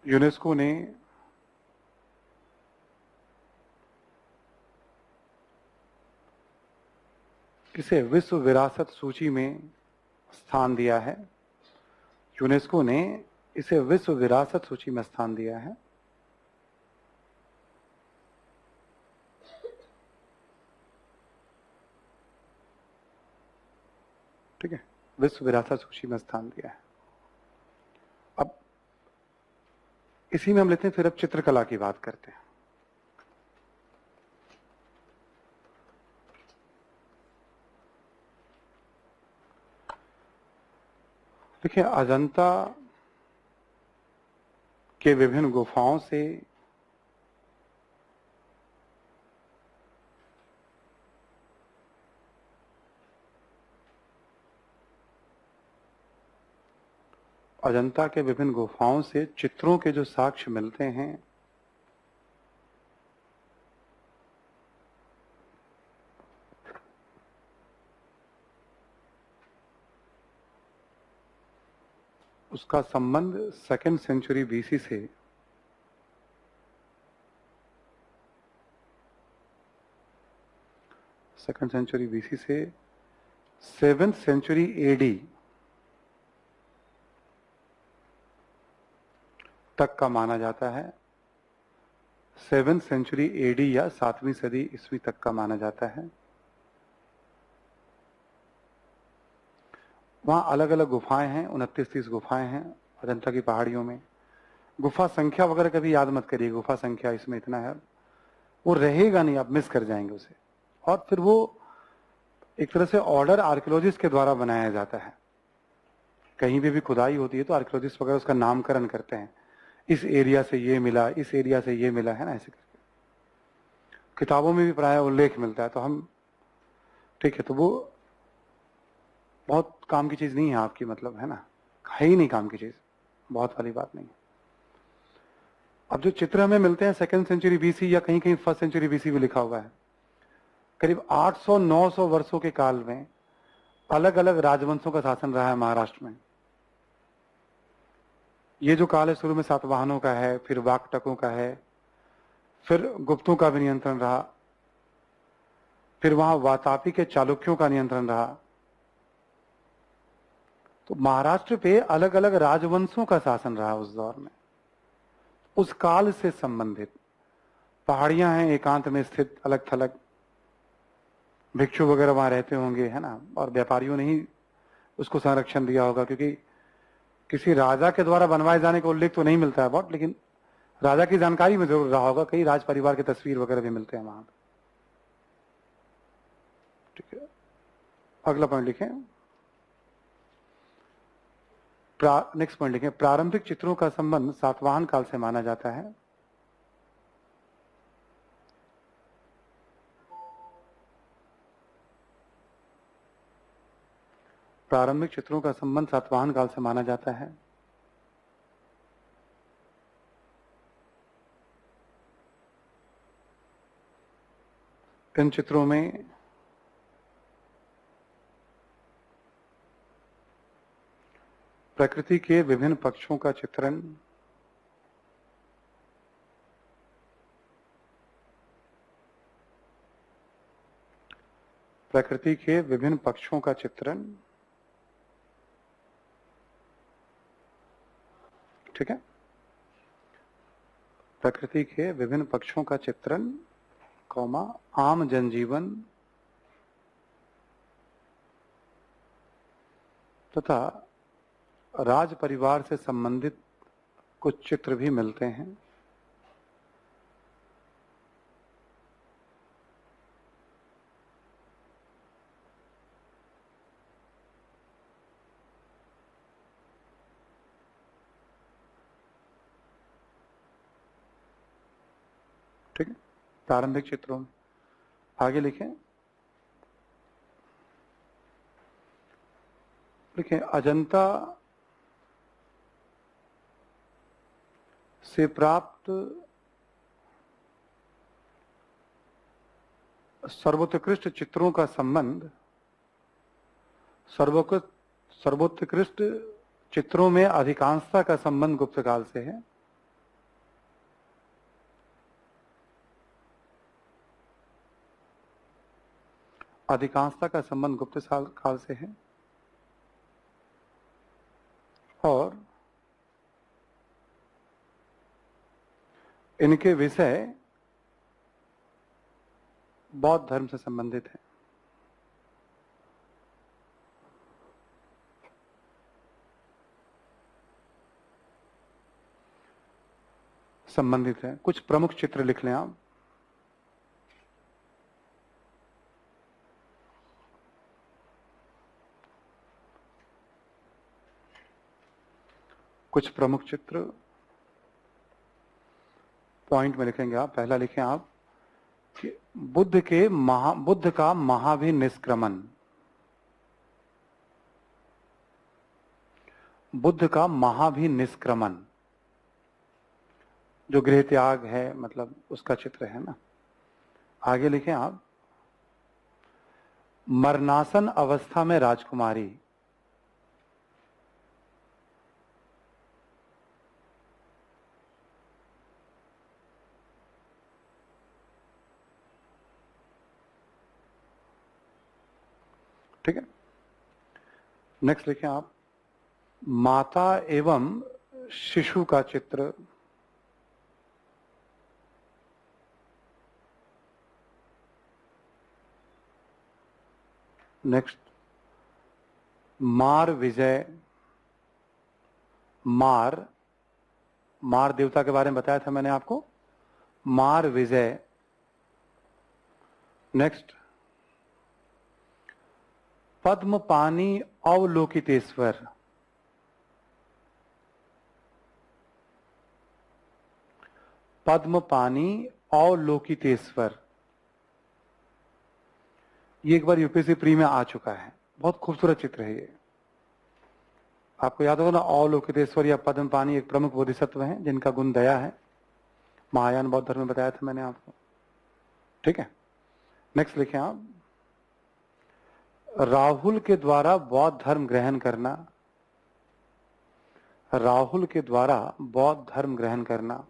यूनेस्को ने इसे विश्व विरासत सूची में स्थान दिया है। यूनेस्को ने इसे विश्व विरासत सूची में स्थान दिया है। ठीक है, विश्व विरासत सूची में स्थान दिया है। अब इसी में हम लेते हैं, फिर अब चित्रकला की बात करते हैं। देखिए, अजंता के विभिन्न गुफाओं से अजंता के विभिन्न गुफाओं से चित्रों के जो साक्ष्य मिलते हैं, उसका संबंध सेकेंड सेंचुरी बीसी से सेवेंथ सेंचुरी एडी तक का माना जाता है। सेवेंथ सेंचुरी एडी या 7वीं सदी ईस्वी तक का माना जाता है। वहां अलग अलग गुफाएं हैं, 29-30 गुफाएं हैं अजंता की पहाड़ियों में। गुफा संख्या वगैरह कभी याद मत करिए, गुफा संख्या इसमें इतना है, वो रहेगा नहीं, आप मिस कर जाएंगे उसे। और फिर वो एक तरह से ऑर्डर आर्कियोलॉजिस्ट के द्वारा बनाया जाता है। कहीं भी खुदाई होती है तो आर्कियोलॉजिस्ट वगैरह उसका नामकरण करते हैं, इस एरिया से ये मिला, इस एरिया से ये मिला, है ना, ऐसे करके किताबों में भी प्राय उल्लेख मिलता है। तो हम, ठीक है, तो वो बहुत काम की चीज नहीं है आपकी, मतलब, है ना, है ही नहीं काम की चीज, बहुत वाली बात नहीं। अब जो चित्र हमें मिलते हैं सेकेंड सेंचुरी बीसी या कहीं कहीं फर्स्ट सेंचुरी बीसी भी लिखा हुआ है, करीब 800-900 वर्षों के काल में अलग अलग राजवंशों का शासन रहा है महाराष्ट्र में। ये जो काल है शुरू में सातवाहनों का है, फिर वाकटकों का है, फिर गुप्तों का भी नियंत्रण रहा, फिर वहां वातापी के चालुक्यों का नियंत्रण रहा। तो महाराष्ट्र पे अलग अलग राजवंशों का शासन रहा उस दौर में। उस काल से संबंधित पहाड़ियां हैं एकांत में स्थित, अलग थलग, भिक्षु वगैरह वहां रहते होंगे, है ना, और व्यापारियों ने ही उसको संरक्षण दिया होगा, क्योंकि किसी राजा के द्वारा बनवाए जाने का उल्लेख तो नहीं मिलता है बहुत, लेकिन राजा की जानकारी में जरूर रहा होगा। कई राज परिवार की तस्वीर वगैरह भी मिलते हैं वहां पर। ठीक है, अगला पॉइंट लिखें, नेक्स्ट पॉइंट लिखें, प्रारंभिक चित्रों का संबंध सातवाहन काल से माना जाता है। प्रारंभिक चित्रों का संबंध सातवाहन काल से माना जाता है। इन चित्रों में प्रकृति के विभिन्न पक्षों का चित्रण, प्रकृति के विभिन्न पक्षों का चित्रण, ठीक है, प्रकृति के विभिन्न पक्षों का चित्रण, कौमा, आम जनजीवन तथा राज परिवार से संबंधित कुछ चित्र भी मिलते हैं। ठीक है, प्रारंभिक चित्रों में। आगे लिखें, लिखें, अजंता से प्राप्त सर्वोत्कृष्ट चित्रों का संबंध सर्वोत्कृष्ट चित्रों में अधिकांशता का संबंध गुप्त काल से है। अधिकांशता का संबंध गुप्त काल से है। और इनके विषय बौद्ध धर्म से संबंधित है। कुछ प्रमुख चित्र लिख लें आप। कुछ प्रमुख चित्र पॉइंट में लिखेंगे आप। पहला लिखें आप कि बुद्ध का महाभिनिष्क्रमण। बुद्ध का महाभिनिष्क्रमण जो गृह त्याग है, मतलब उसका चित्र है ना। आगे लिखें आप मरणासन अवस्था में राजकुमारी। ठीक है। नेक्स्ट लिखें आप माता एवं शिशु का चित्र। नेक्स्ट मार विजय। मार देवता के बारे में बताया था मैंने आपको। मार विजय। नेक्स्ट पद्मपानी अवलोकितेश्वर। पद्मपानी अवलोकितेश्वर ये एक बार यूपीएससी प्री में आ चुका है। बहुत खूबसूरत चित्र है ये। आपको याद होगा ना, अवलोकितेश्वर या पद्मपानी एक प्रमुख बोधिसत्व हैं जिनका गुण दया है। महायान बौद्ध धर्म में बताया था मैंने आपको। ठीक है। नेक्स्ट लिखें आप राहुल के द्वारा बौद्ध धर्म ग्रहण करना। राहुल के द्वारा बौद्ध धर्म ग्रहण करना।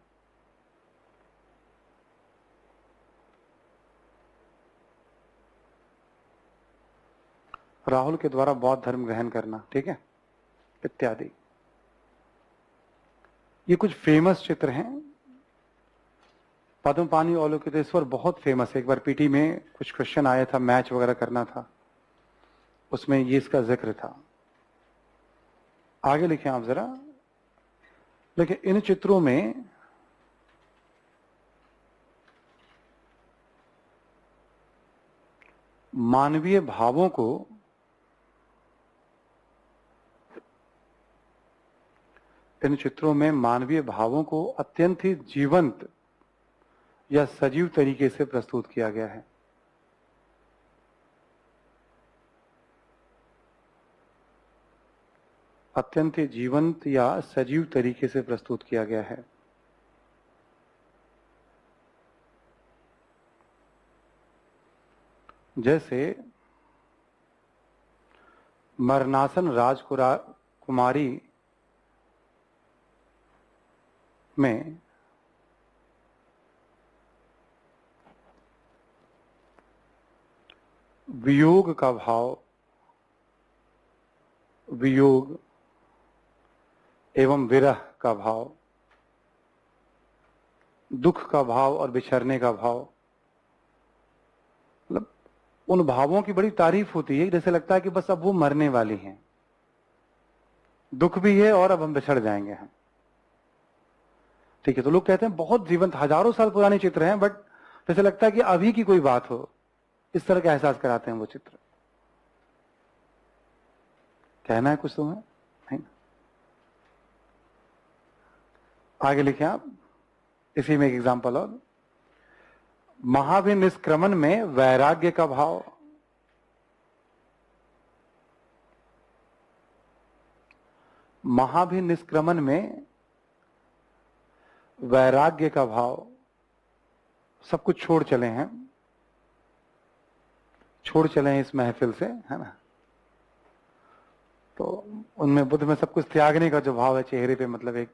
राहुल के द्वारा बौद्ध धर्म ग्रहण करना। ठीक है, इत्यादि। ये कुछ फेमस चित्र हैं। पद्मपानी अवलोकितेश्वर बहुत फेमस है। एक बार पीटी में कुछ क्वेश्चन आया था, मैच वगैरह करना था, उसमें ये इसका जिक्र था। आगे लिखें आप जरा। देखिए इन चित्रों में मानवीय भावों को अत्यंत ही जीवंत या सजीव तरीके से प्रस्तुत किया गया है। अत्यंत ही जीवंत या सजीव तरीके से प्रस्तुत किया गया है। जैसे मरणासन राजकुमारी में वियोग का भाव, वियोग एवं विरह का भाव, दुख का भाव और बिछड़ने का भाव, मतलब उन भावों की बड़ी तारीफ होती है। जैसे लगता है कि बस अब वो मरने वाली हैं, दुख भी है और अब हम बिछड़ जाएंगे हम। ठीक है, तो लोग कहते हैं बहुत जीवंत, हजारों साल पुराने चित्र हैं, बट जैसे लगता है कि अभी की कोई बात हो, इस तरह का एहसास कराते हैं वो चित्र। कहना है कुछ तुम्हें? नहीं। आगे लिखें आप इसी में एक एग्जांपल और। महाभिनिष्क्रमण में वैराग्य का भाव, महाभिनिष्क्रमण में वैराग्य का भाव, सब कुछ छोड़ चले हैं इस महफिल से, है ना। तो उनमें बुद्ध में सब कुछ त्यागने का जो भाव है चेहरे पे, मतलब एक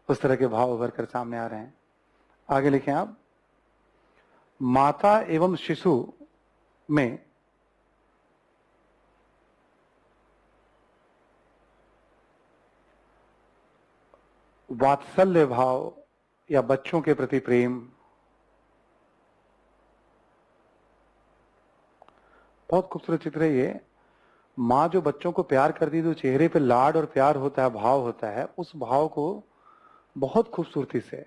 उस तरह के भाव उभर कर सामने आ रहे हैं। आगे लिखें आप माता एवं शिशु में वात्सल्य भाव, या बच्चों के प्रति प्रेम, बहुत खूबसूरत चित्र है ये। माँ जो बच्चों को प्यार करती है, जो चेहरे पे लाड और प्यार होता है, भाव होता है, उस भाव को बहुत खूबसूरती से,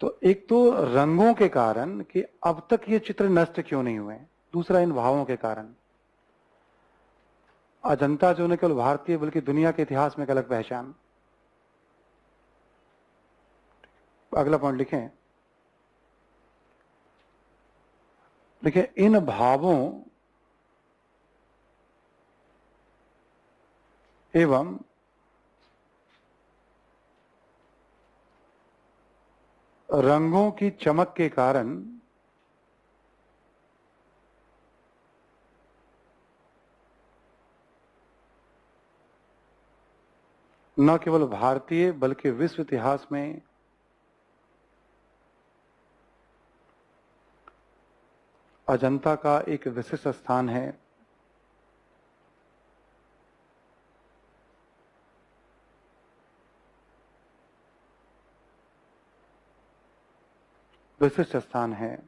तो एक तो रंगों के कारण कि अब तक ये चित्र नष्ट क्यों नहीं हुए, दूसरा इन भावों के कारण। अजंता जो न केवल भारतीय बल्कि दुनिया के इतिहास में एक अलग पहचान। अगला पॉइंट लिखें। देखिए, इन भावों एवं रंगों की चमक के कारण न केवल भारतीय बल्कि विश्व इतिहास में अजंता का एक विशिष्ट स्थान है। विशिष्ट स्थान है।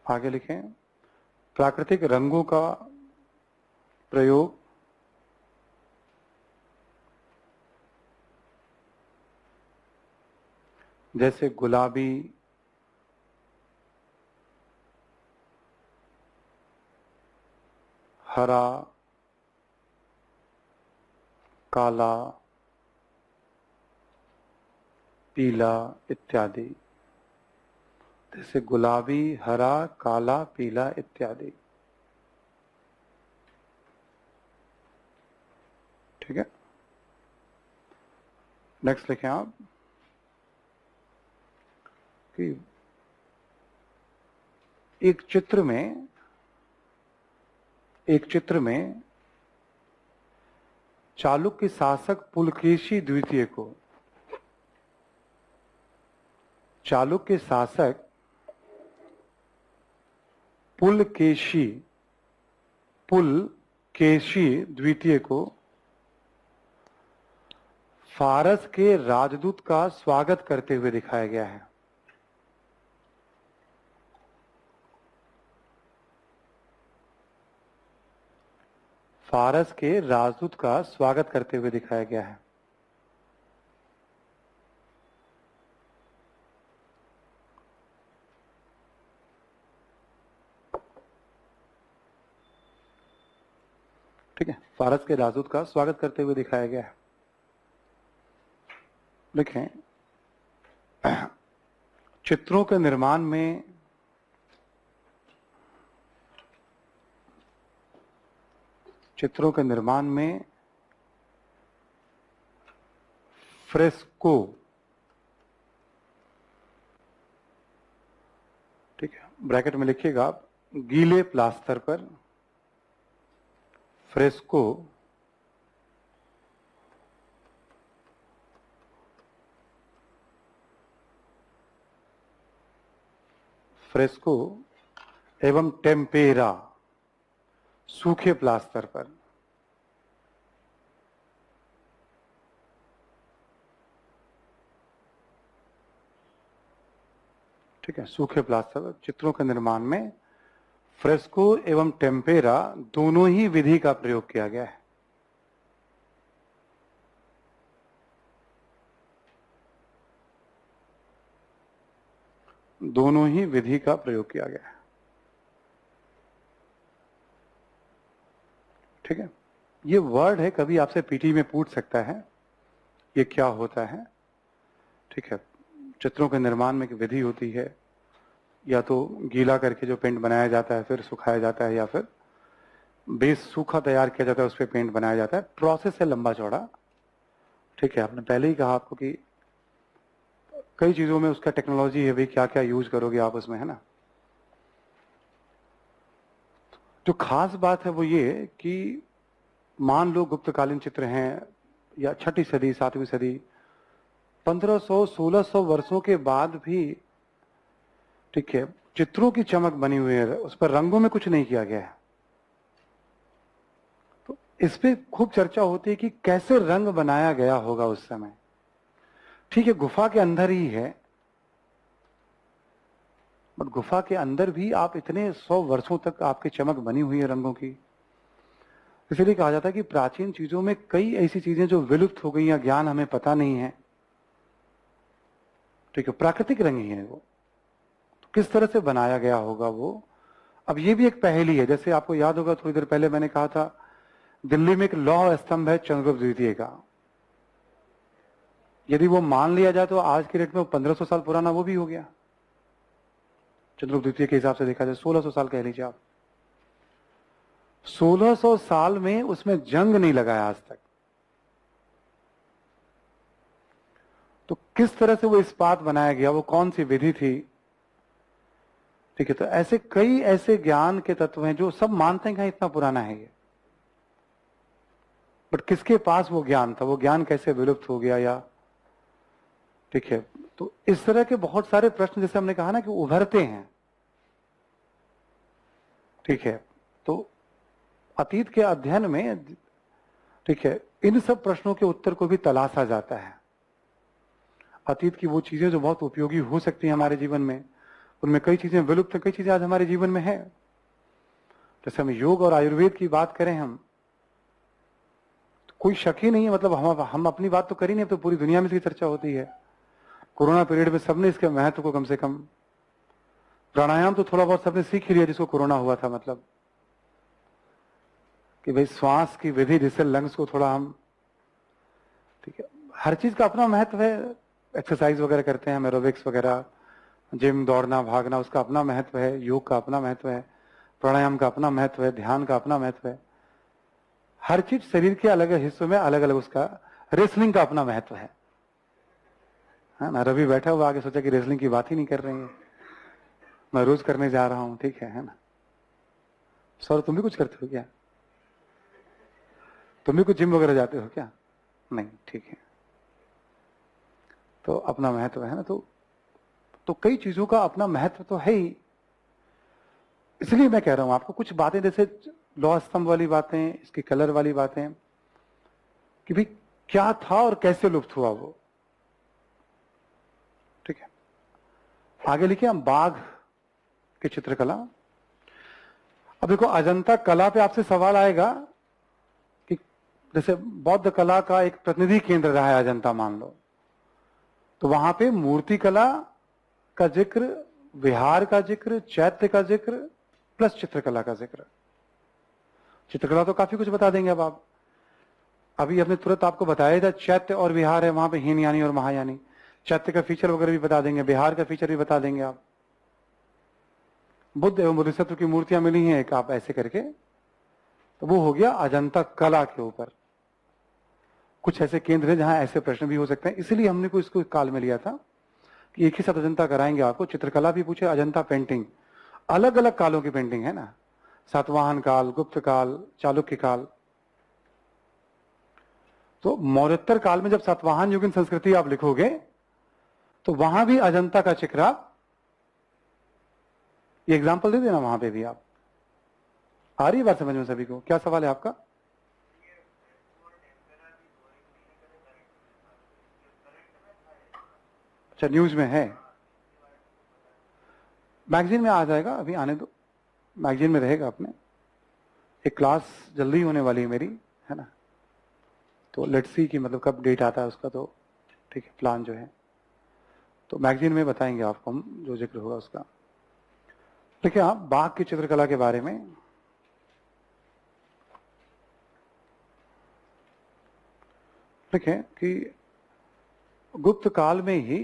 आगे लिखें। प्राकृतिक रंगों का प्रयोग जैसे गुलाबी, हरा, काला, पीला इत्यादि, जैसे गुलाबी, हरा, काला, पीला इत्यादि। ठीक है, नेक्स्ट लिखें आप कि एक चित्र में चालुक्य शासक पुलकेशी द्वितीय को, चालुक्य शासक पुलकेशी द्वितीय को फारस के राजदूत का स्वागत करते हुए दिखाया गया है। फारस के राजदूत का स्वागत करते हुए दिखाया गया है। ठीक है, फारस के राजदूत का स्वागत करते हुए दिखाया गया है। लिखें। चित्रों के निर्माण में फ्रेस्को, ठीक है, ब्रैकेट में लिखिएगा आप, गीले प्लास्टर पर फ्रेस्को एवं टेम्पेरा, सूखे प्लास्टर पर। ठीक है, सूखे प्लास्टर पर चित्रों के निर्माण में फ्रेस्को एवं टेम्पेरा दोनों ही विधि का प्रयोग किया गया है। दोनों ही विधि का प्रयोग किया गया है। ठीक है, ये वर्ड है, कभी आपसे पीटी में पूछ सकता है ये क्या होता है। ठीक है, चित्रों के निर्माण में एक विधि होती है, या तो गीला करके जो पेंट बनाया जाता है फिर सुखाया जाता है, या फिर बेस सूखा तैयार किया जाता है उस पर पेंट बनाया जाता है। प्रोसेस है लंबा चौड़ा। ठीक है, आपने पहले ही कहा आपको कि कई चीजों में उसका टेक्नोलॉजी है, भाई क्या क्या यूज करोगे आप उसमें, है ना। जो खास बात है वो ये कि मान लो गुप्तकालीन चित्र हैं या 6ठी सदी 7वीं सदी, 1500-1600 वर्षों के बाद भी, ठीक है, चित्रों की चमक बनी हुई है, उस पर रंगों में कुछ नहीं किया गया है। इस पे खूब चर्चा होती है कि कैसे रंग बनाया गया होगा उस समय। ठीक है, गुफा के अंदर ही है, बट गुफा के अंदर भी आप इतने 100 वर्षों तक आपकी चमक बनी हुई है रंगों की। इसलिए कहा जाता है कि प्राचीन चीजों में कई ऐसी चीजें जो विलुप्त हो गई या ज्ञान हमें पता नहीं है। ठीक है, प्राकृतिक रंग ही है वो, तो किस तरह से बनाया गया होगा वो। अब ये भी एक पहेली है। जैसे आपको याद होगा थोड़ी देर पहले मैंने कहा था दिल्ली में एक लौह स्तंभ है चंद्रगुप्त द्वितीय का। यदि वो मान लिया जाए तो आज के रेट में 1500 साल पुराना वो भी हो गया। चंद्रगुप्त द्वितीय के हिसाब से देखा जाए 1600 साल कह लीजिए आप। 1600 साल में उसमें जंग नहीं लगाया आज तक। तो किस तरह से वो इस्पात बनाया गया, वो कौन सी विधि थी। ठीक है, तो ऐसे कई ऐसे ज्ञान के तत्व हैं जो सब मानते हैं कि इतना पुराना है ये, बट किसके पास वो ज्ञान था, वो ज्ञान कैसे विलुप्त हो गया या। ठीक है, तो इस तरह के बहुत सारे प्रश्न जैसे हमने कहा ना कि उभरते हैं। ठीक है, तो अतीत के अध्ययन में, ठीक है, इन सब प्रश्नों के उत्तर को भी तलाशा जाता है। अतीत की वो चीजें जो बहुत उपयोगी हो सकती हैं हमारे जीवन में, उनमें कई चीजें विलुप्त हैं, कई चीजें आज हमारे जीवन में है। जैसे हम योग और आयुर्वेद की बात करें हम, तो कोई शक ही नहीं है, मतलब हम अपनी बात तो कर ही नहीं, अब तो पूरी दुनिया में इसकी चर्चा होती है। कोरोना पीरियड में सबने इसके महत्व को कम से कम, प्राणायाम तो थोड़ा बहुत सबने सीख ही लिया जिसको कोरोना हुआ था, मतलब कि भाई श्वास की विधि जिससे लंग्स को थोड़ा हम, ठीक है, हर चीज का अपना महत्व है। एक्सरसाइज वगैरह करते हैं हम, एरोबिक्स वगैरह, जिम, दौड़ना, भागना, उसका अपना महत्व है। योग का अपना महत्व है, प्राणायाम का अपना महत्व है, ध्यान का अपना महत्व है। हर चीज शरीर के अलग अलग हिस्सों में अलग अलग उसका। रेसलिंग का अपना महत्व है ना। रवि बैठा हुआ आगे सोचा कि रेसलिंग की बात ही नहीं कर रहे हैं, मैं रोज करने जा रहा हूं। ठीक है ना। सर तुम भी कुछ करते हो क्या, तुम भी कुछ जिम वगैरह जाते हो क्या। नहीं, ठीक है, तो अपना महत्व है ना। तो कई चीजों का अपना महत्व तो है ही। इसलिए मैं कह रहा हूं आपको कुछ बातें, जैसे लौह स्तंभ वाली बातें, इसकी कलर वाली बातें, कि भाई क्या था और कैसे लुप्त हुआ वो। ठीक है, आगे लिखिए हम बाघ की चित्रकला। अब देखो अजंता कला पे आपसे सवाल आएगा कि जैसे बौद्ध कला का एक प्रतिनिधि केंद्र रहा है अजंता, मान लो, तो वहां पे मूर्ति कला का जिक्र, विहार का जिक्र, चैत्य का जिक्र, प्लस चित्रकला का जिक्र। चित्रकला तो काफी कुछ बता देंगे। अब आप अभी हमने तुरंत आपको बताया था चैत्य और विहार है वहां पे, हीनयानी और महायानी। चैत्य का फीचर वगैरह भी बता देंगे, विहार का फीचर भी बता देंगे आप। बुद्ध एवं बोधिसत्व की मूर्तियां मिली हैं एक, आप ऐसे करके, तो वो हो गया अजंता कला के ऊपर। कुछ ऐसे केंद्र है जहां ऐसे प्रश्न भी हो सकते हैं, इसलिए हमने को इसको काल में लिया था कि एक ही साथ अजंता कराएंगे आपको। चित्रकला भी पूछे, अजंता पेंटिंग, अलग अलग कालों की पेंटिंग है ना, सातवाहन काल, गुप्त काल, चालुक्य काल। तो मौर्योत्तर काल में जब सातवाहन युगीन संस्कृति आप लिखोगे तो वहां भी अजंता का जिक्र आप, ये एग्जाम्पल दे देना वहां पे भी आप। आ रही है बात समझ में सभी को, क्या सवाल है आपका। अच्छा, न्यूज में है, मैगजीन में आ जाएगा, अभी आने दो, मैगजीन में रहेगा अपने। एक क्लास जल्दी होने वाली है मेरी, है ना, तो लेट्स सी कि मतलब कब डेट आता है उसका, तो ठीक है, प्लान जो है तो मैगजीन में बताएंगे आपको हम, जो जिक्र होगा उसका। देखिए आप बाघ की चित्रकला के बारे में, ठीक है, कि गुप्त काल में ही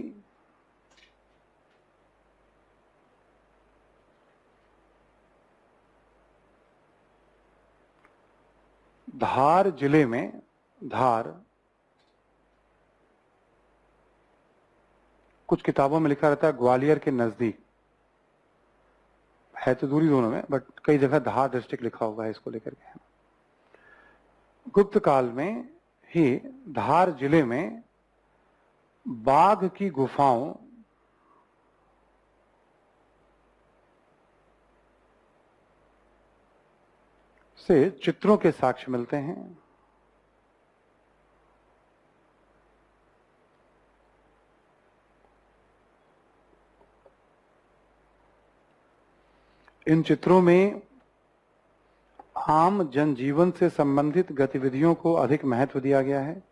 धार जिले में, धार, कुछ किताबों में लिखा रहता है ग्वालियर के नजदीक, है तो दूरी दोनों में, बट कई जगह धार डिस्ट्रिक्ट लिखा हुआ है इसको लेकर के। गुप्त काल में ही धार जिले में बाघ की गुफाओं, से चित्रों के साक्ष्य मिलते हैं। इन चित्रों में आम जनजीवन से संबंधित गतिविधियों को अधिक महत्व दिया गया है।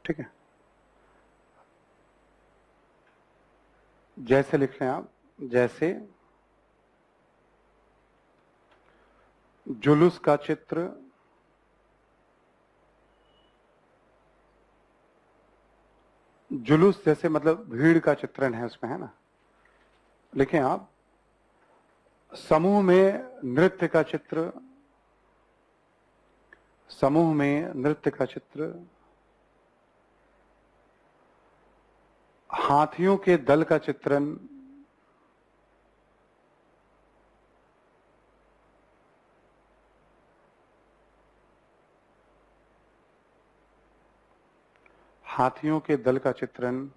ठीक है, जैसे लिख लें आप, जैसे जुलूस का चित्र, जुलूस जैसे मतलब भीड़ का चित्रण है उसमें, है ना। लिखें आप, समूह में नृत्य का चित्र, समूह में नृत्य का चित्र, हाथियों के दल का चित्रण, हाथियों के दल का चित्रण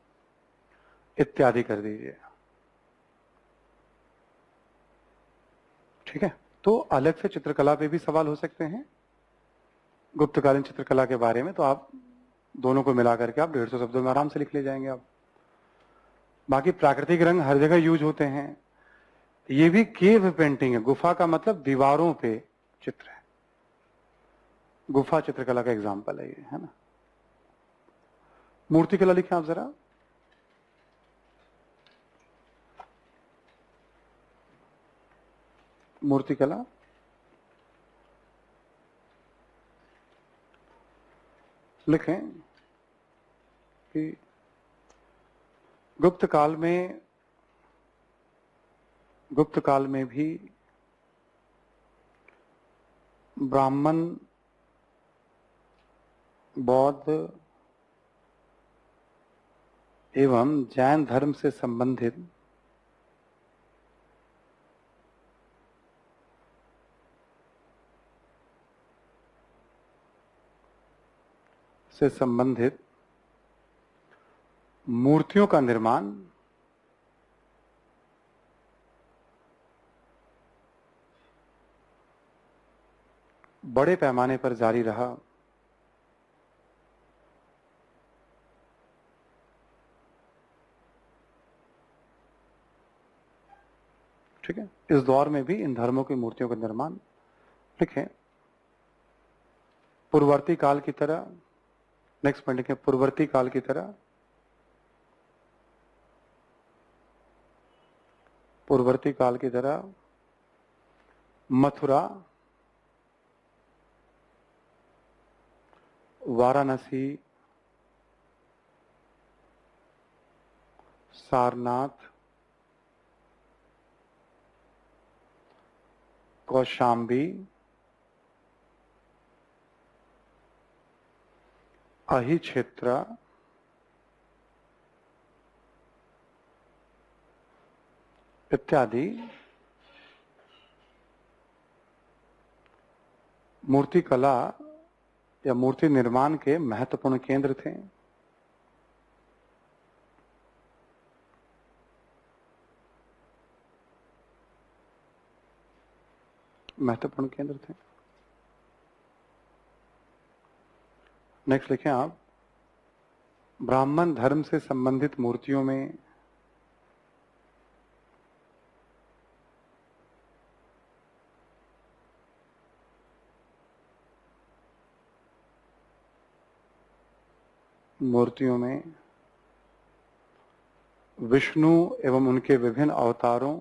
इत्यादि कर दीजिए। ठीक है, तो अलग से चित्रकला पे भी सवाल हो सकते हैं, गुप्तकालीन चित्रकला के बारे में, तो आप दोनों को मिला करके आप 150 शब्दों में आराम से लिख ले जाएंगे आप। बाकी प्राकृतिक रंग हर जगह यूज होते हैं। ये भी केव पेंटिंग है, गुफा का मतलब दीवारों पे चित्र है, गुफा चित्रकला का एग्जाम्पल है ये, है ना। मूर्तिकला लिखें आप जरा, मूर्तिकला लिखें कि गुप्त काल में भी ब्राह्मण, बौद्ध एवं जैन धर्म से संबंधित मूर्तियों का निर्माण बड़े पैमाने पर जारी रहा। ठीक है, इस दौर में भी इन धर्मों की मूर्तियों का निर्माण, लिखें पूर्ववर्ती काल की तरह, नेक्स्ट पॉइंट लिखें पूर्ववर्ती काल की तरह, पूर्ववर्ती काल की तरह मथुरा, वाराणसी, सारनाथ, कौशाम्बी, अहिक्षेत्र, इत्यादि मूर्तिकला या मूर्ति निर्माण के महत्वपूर्ण केंद्र थे। महत्वपूर्ण केंद्र थे। नेक्स्ट लिखें आप, ब्राह्मण धर्म से संबंधित मूर्तियों में विष्णु एवं उनके विभिन्न अवतारों,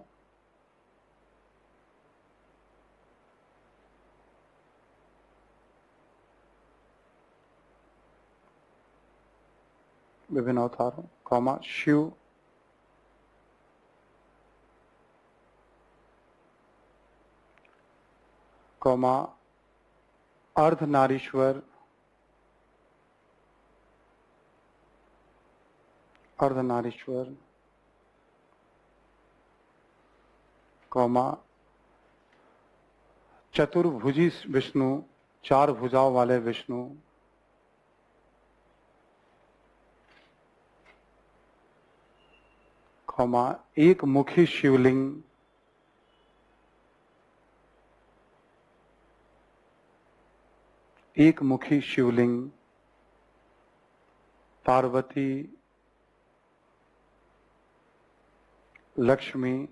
comma Shiva, comma Ardhanarishvara, comma चतुर्भुजी विष्णु, चार भुजाओं वाले विष्णु, कौमा एक मुखी शिवलिंग, एक मुखी शिवलिंग, पार्वती, लक्ष्मी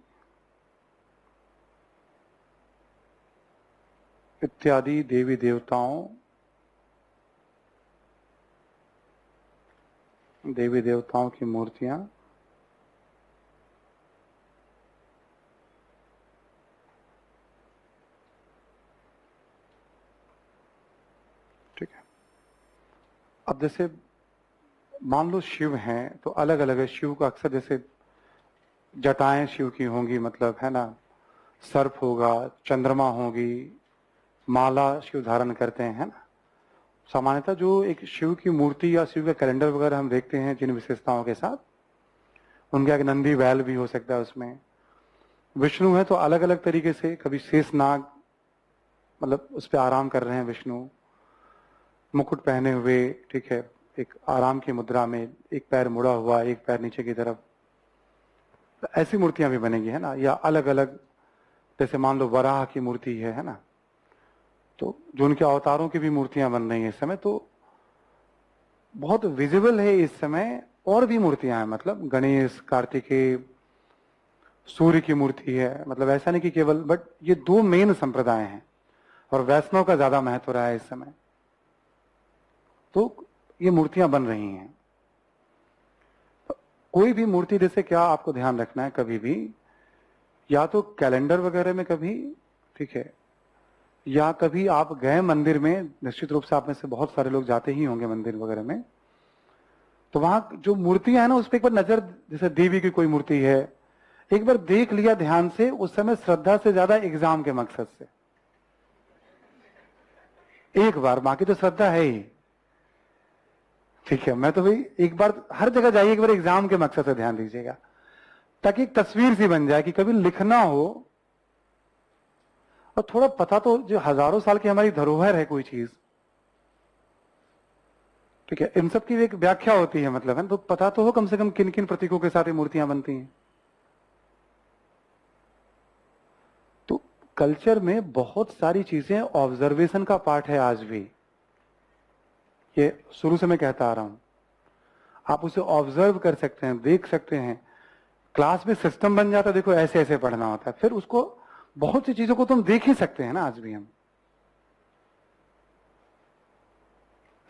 इत्यादि देवी देवताओं की मूर्तियां ठीक है। अब जैसे मान लो शिव हैं तो अलग अलग है। शिव का अक्सर जैसे जटाएं शिव की होंगी, मतलब है ना, सर्प होगा, चंद्रमा होगी, माला शिव धारण करते हैं, है ना। सामान्यतः जो एक शिव की मूर्ति या शिव का कैलेंडर वगैरह हम देखते हैं जिन विशेषताओं के साथ, उनका एक नंदी बैल भी हो सकता है उसमें। विष्णु है तो अलग अलग तरीके से, कभी शेषनाग, मतलब उस पर आराम कर रहे हैं विष्णु, मुकुट पहने हुए, ठीक है, एक आराम की मुद्रा में, एक पैर मुड़ा हुआ, एक पैर नीचे की तरफ, तो ऐसी मूर्तियां भी बनेगी, है ना। या अलग अलग, जैसे मान लो वराह की मूर्ति है ना, तो जो उनके अवतारों की भी मूर्तियां बन रही हैं इस समय। तो बहुत विजिबल है इस समय। और भी मूर्तियां हैं, मतलब गणेश, कार्तिकेय, सूर्य की मूर्ति है, मतलब ऐसा नहीं कि केवल, बट ये दो मेन संप्रदाय हैं और वैष्णव का ज्यादा महत्व रहा है इस समय। तो ये मूर्तियां बन रही हैं। कोई भी मूर्ति, जैसे क्या आपको ध्यान रखना है, कभी भी या तो कैलेंडर वगैरह में कभी, ठीक है, या कभी आप गए मंदिर में, निश्चित रूप से आप में से बहुत सारे लोग जाते ही होंगे मंदिर वगैरह में, तो वहां जो मूर्तियां है ना उस पर एक बार नजर, जैसे देवी की कोई मूर्ति है, एक बार देख लिया ध्यान से, उस समय श्रद्धा से ज्यादा एग्जाम के मकसद से एक बार, बाकी तो श्रद्धा है ही, ठीक है। मैं तो भाई एक बार हर जगह जाइए, एक बार एग्जाम के मकसद से ध्यान दीजिएगा, ताकि एक तस्वीर सी बन जाए कि कभी लिखना हो और थोड़ा पता तो, जो हजारों साल की हमारी धरोहर है कोई चीज, ठीक है, इन सब की एक व्याख्या होती है, मतलब है, तो पता तो हो कम से कम किन किन प्रतीकों के साथ ये मूर्तियां बनती हैं। तो कल्चर में बहुत सारी चीजें ऑब्जर्वेशन का पार्ट है आज भी, ये शुरू से मैं कहता आ रहा हूं। आप उसे ऑब्जर्व कर सकते हैं, देख सकते हैं। क्लास में सिस्टम बन जाता है, देखो ऐसे ऐसे पढ़ना होता है, फिर उसको बहुत सी चीजों को तुम देख ही सकते हैं ना आज भी हम।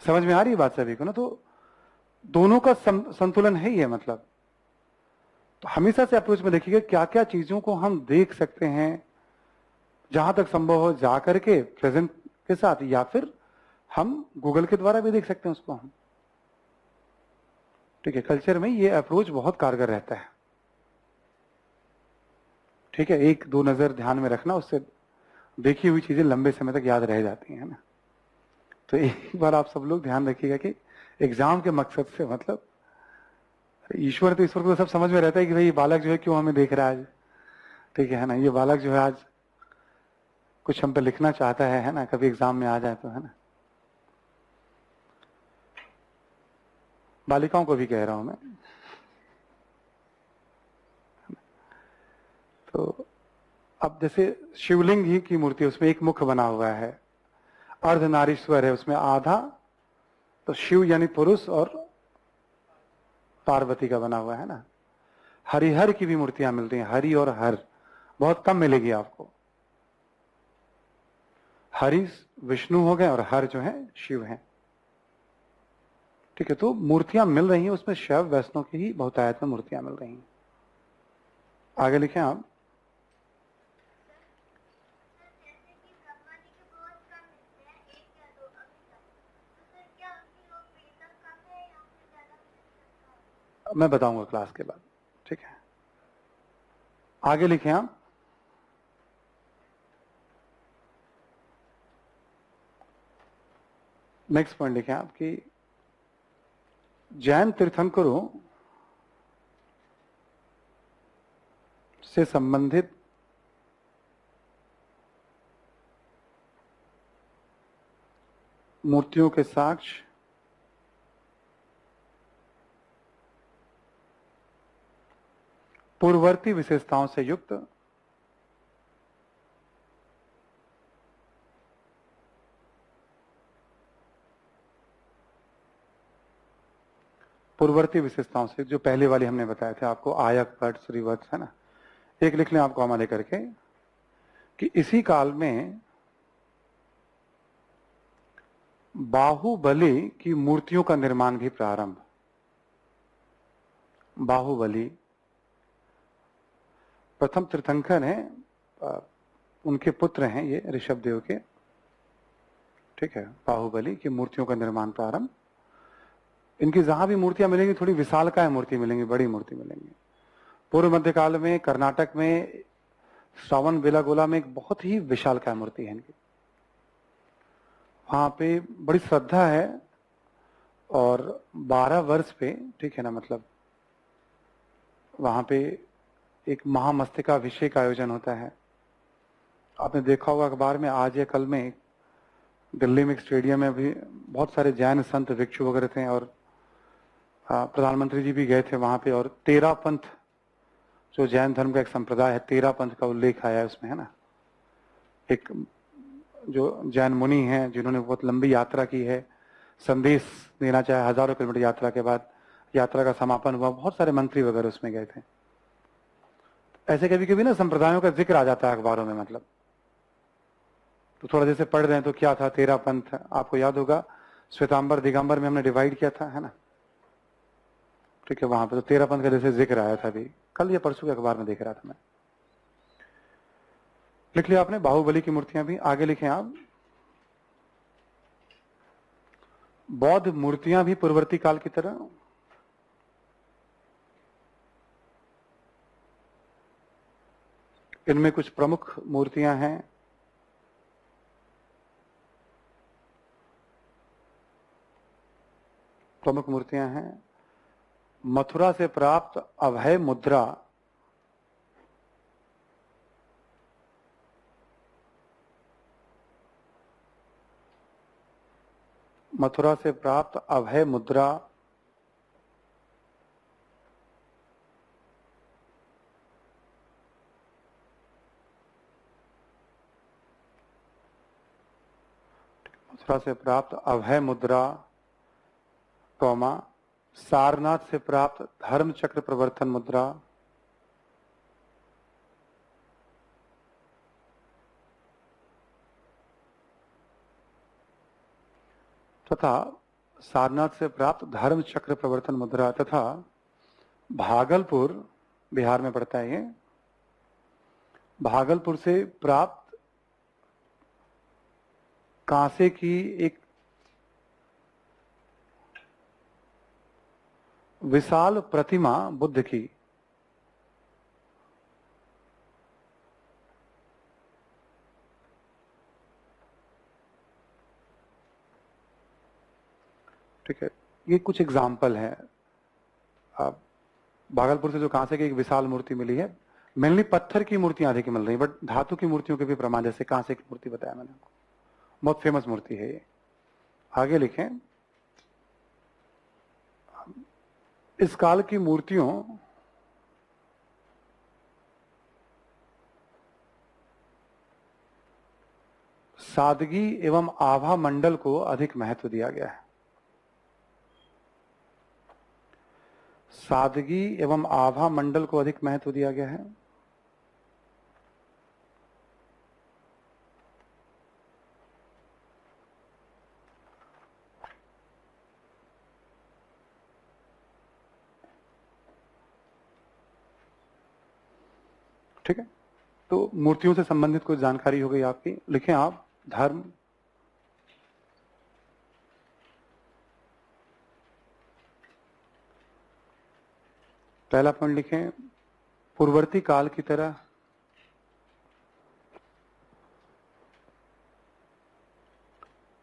समझ में आ रही है बात सभी को ना। तो दोनों का संतुलन है ही है, मतलब। तो हमेशा से अप्रोच में देखिएगा क्या क्या चीजों को हम देख सकते हैं, जहां तक संभव हो जा करके प्रेजेंट के साथ, या फिर हम गूगल के द्वारा भी देख सकते हैं उसको हम, ठीक है। कल्चर में ये अप्रोच बहुत कारगर रहता है, ठीक है। एक दो नजर ध्यान में रखना, उससे देखी हुई चीजें लंबे समय तक याद रह जाती हैं ना। तो एक बार आप सब लोग ध्यान रखिएगा कि एग्जाम के मकसद से, मतलब ईश्वर तो, ईश्वर को तो सब समझ में रहता है कि भाई ये बालक जो है क्यों हमें देख रहा है आज, ठीक है ना। ये बालक जो है आज कुछ हम पे लिखना चाहता है ना, कभी एग्जाम में आ जाए तो, है ना। बालिकाओं को भी कह रहा हूं मैं। तो अब जैसे शिवलिंग ही की मूर्ति, उसमें एक मुख बना हुआ है, अर्धनारीश्वर है उसमें आधा, तो शिव यानी पुरुष और पार्वती का बना हुआ है ना। हरिहर की भी मूर्तियां मिलती हैं, हरि और हर बहुत कम मिलेगी आपको। हरि विष्णु हो गए और हर जो है शिव है, ठीक है। तो मूर्तियां मिल रही हैं उसमें, शैव वैष्णव की ही बहुतायत में मूर्तियां मिल रही हैं। आगे लिखें आप। मैं बताऊंगा क्लास के बाद, ठीक है। आगे लिखें आप। नेक्स्ट पॉइंट लिखें आप कि जैन तीर्थंकरों से संबंधित मूर्तियों के साक्ष्य पूर्ववर्ती विशेषताओं से युक्त पूर्ववर्ती विशेषताओं से, जो पहले वाली हमने बताया था आपको, आयक, पट, श्रीवत्स, है ना। एक लिख लें आप कॉमा लेकर के कि इसी काल में बाहुबली की मूर्तियों का निर्माण भी प्रारंभ। बाहुबली प्रथम तीर्थंकर हैं, उनके पुत्र हैं ये ऋषभदेव के, ठीक है। बाहुबली की मूर्तियों का निर्माण प्रारंभ। इनकी जहां भी मूर्तियां मिलेंगी थोड़ी विशालकाय मूर्ति मिलेंगी, बड़ी मूर्ति मिलेंगी। पूर्व मध्यकाल में कर्नाटक में श्रावण बेलागोला में एक बहुत ही विशालकाय मूर्ति है इनकी, वहां पे बड़ी श्रद्धा है। और 12 वर्ष पे, ठीक है ना, मतलब वहां पे एक महामस्तकाभिषेक आयोजन होता है। आपने देखा होगा अखबार में, आज या कल में दिल्ली में एक स्टेडियम में भी बहुत सारे जैन संत भिक्षु वगैरह थे और प्रधानमंत्री जी भी गए थे वहां पे। और 13 पंथ, जो जैन धर्म का एक संप्रदाय है, 13 पंथ का उल्लेख आया है उसमें, है ना। एक जो जैन मुनि हैं जिन्होंने बहुत लंबी यात्रा की है, संदेश देना चाहे, हजारों किलोमीटर यात्रा के बाद यात्रा का समापन हुआ, बहुत सारे मंत्री वगैरह उसमें गए थे। ऐसे कभी कभी ना संप्रदायों का जिक्र आ जाता है अखबारों में, मतलब तो थोड़ा जैसे पढ़ रहे हैं तो क्या था 13 पंथ, आपको याद होगा श्वेतांबर दिगंबर में हमने डिवाइड किया था, है ना, ठीक है। वहां पे तो 13 पंथ का जैसे जिक्र आया था, अभी कल या परसों के अखबार में देख रहा था मैं। लिख लिया आपने बाहुबली की मूर्तियां भी। आगे लिखें आप, बौद्ध मूर्तियां भी पूर्ववर्ती काल की तरह इनमें कुछ प्रमुख मूर्तियां हैं। प्रमुख मूर्तियां हैं मथुरा से प्राप्त अभय मुद्रा, मथुरा से प्राप्त अभय मुद्रा, मथुरा से प्राप्त अभय मुद्रा, कौमा सारनाथ से प्राप्त धर्म चक्र प्रवर्तन मुद्रा, तथा सारनाथ से प्राप्त धर्म चक्र प्रवर्तन मुद्रा, तथा भागलपुर, बिहार में पड़ता है ये, भागलपुर से प्राप्त कांसे की एक विशाल प्रतिमा बुद्ध की, ठीक है। ये कुछ एग्जाम्पल है। अब भागलपुर से जो कांसे की एक विशाल मूर्ति मिली है, मेनली पत्थर की मूर्तियां अधिक मिल रही, बट धातु की मूर्तियों के भी प्रमाण, जैसे कांसे की मूर्ति बताया मैंने आपको, बहुत फेमस मूर्ति है ये। आगे लिखें, इस काल की मूर्तियों सादगी एवं आभा मंडल को अधिक महत्व दिया गया है। सादगी एवं आभा मंडल को अधिक महत्व दिया गया है। ठीक है, तो मूर्तियों से संबंधित कुछ जानकारी हो गई आपकी। लिखें आप धर्म, पहला पॉइंट लिखें, पूर्ववर्ती काल की तरह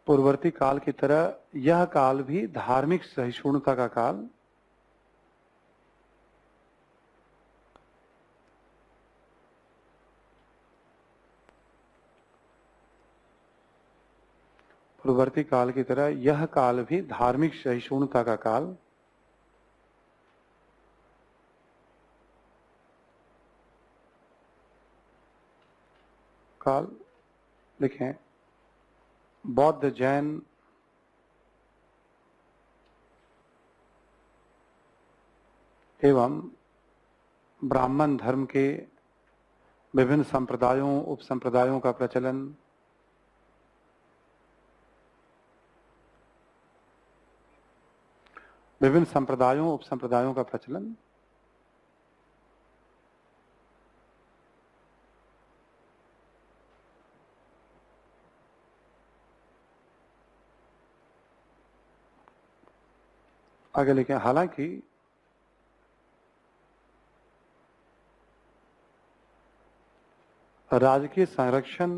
पूर्ववर्ती काल की तरह यह काल भी धार्मिक सहिष्णुता का काल, पूर्ववर्ती काल की तरह यह काल भी धार्मिक सहिष्णुता का काल लिखें बौद्ध जैन एवं ब्राह्मण धर्म के विभिन्न संप्रदायों उपसंप्रदायों का प्रचलन विभिन्न संप्रदायों उपसंप्रदायों का प्रचलन आगे लिखें हालांकि राजकीय संरक्षण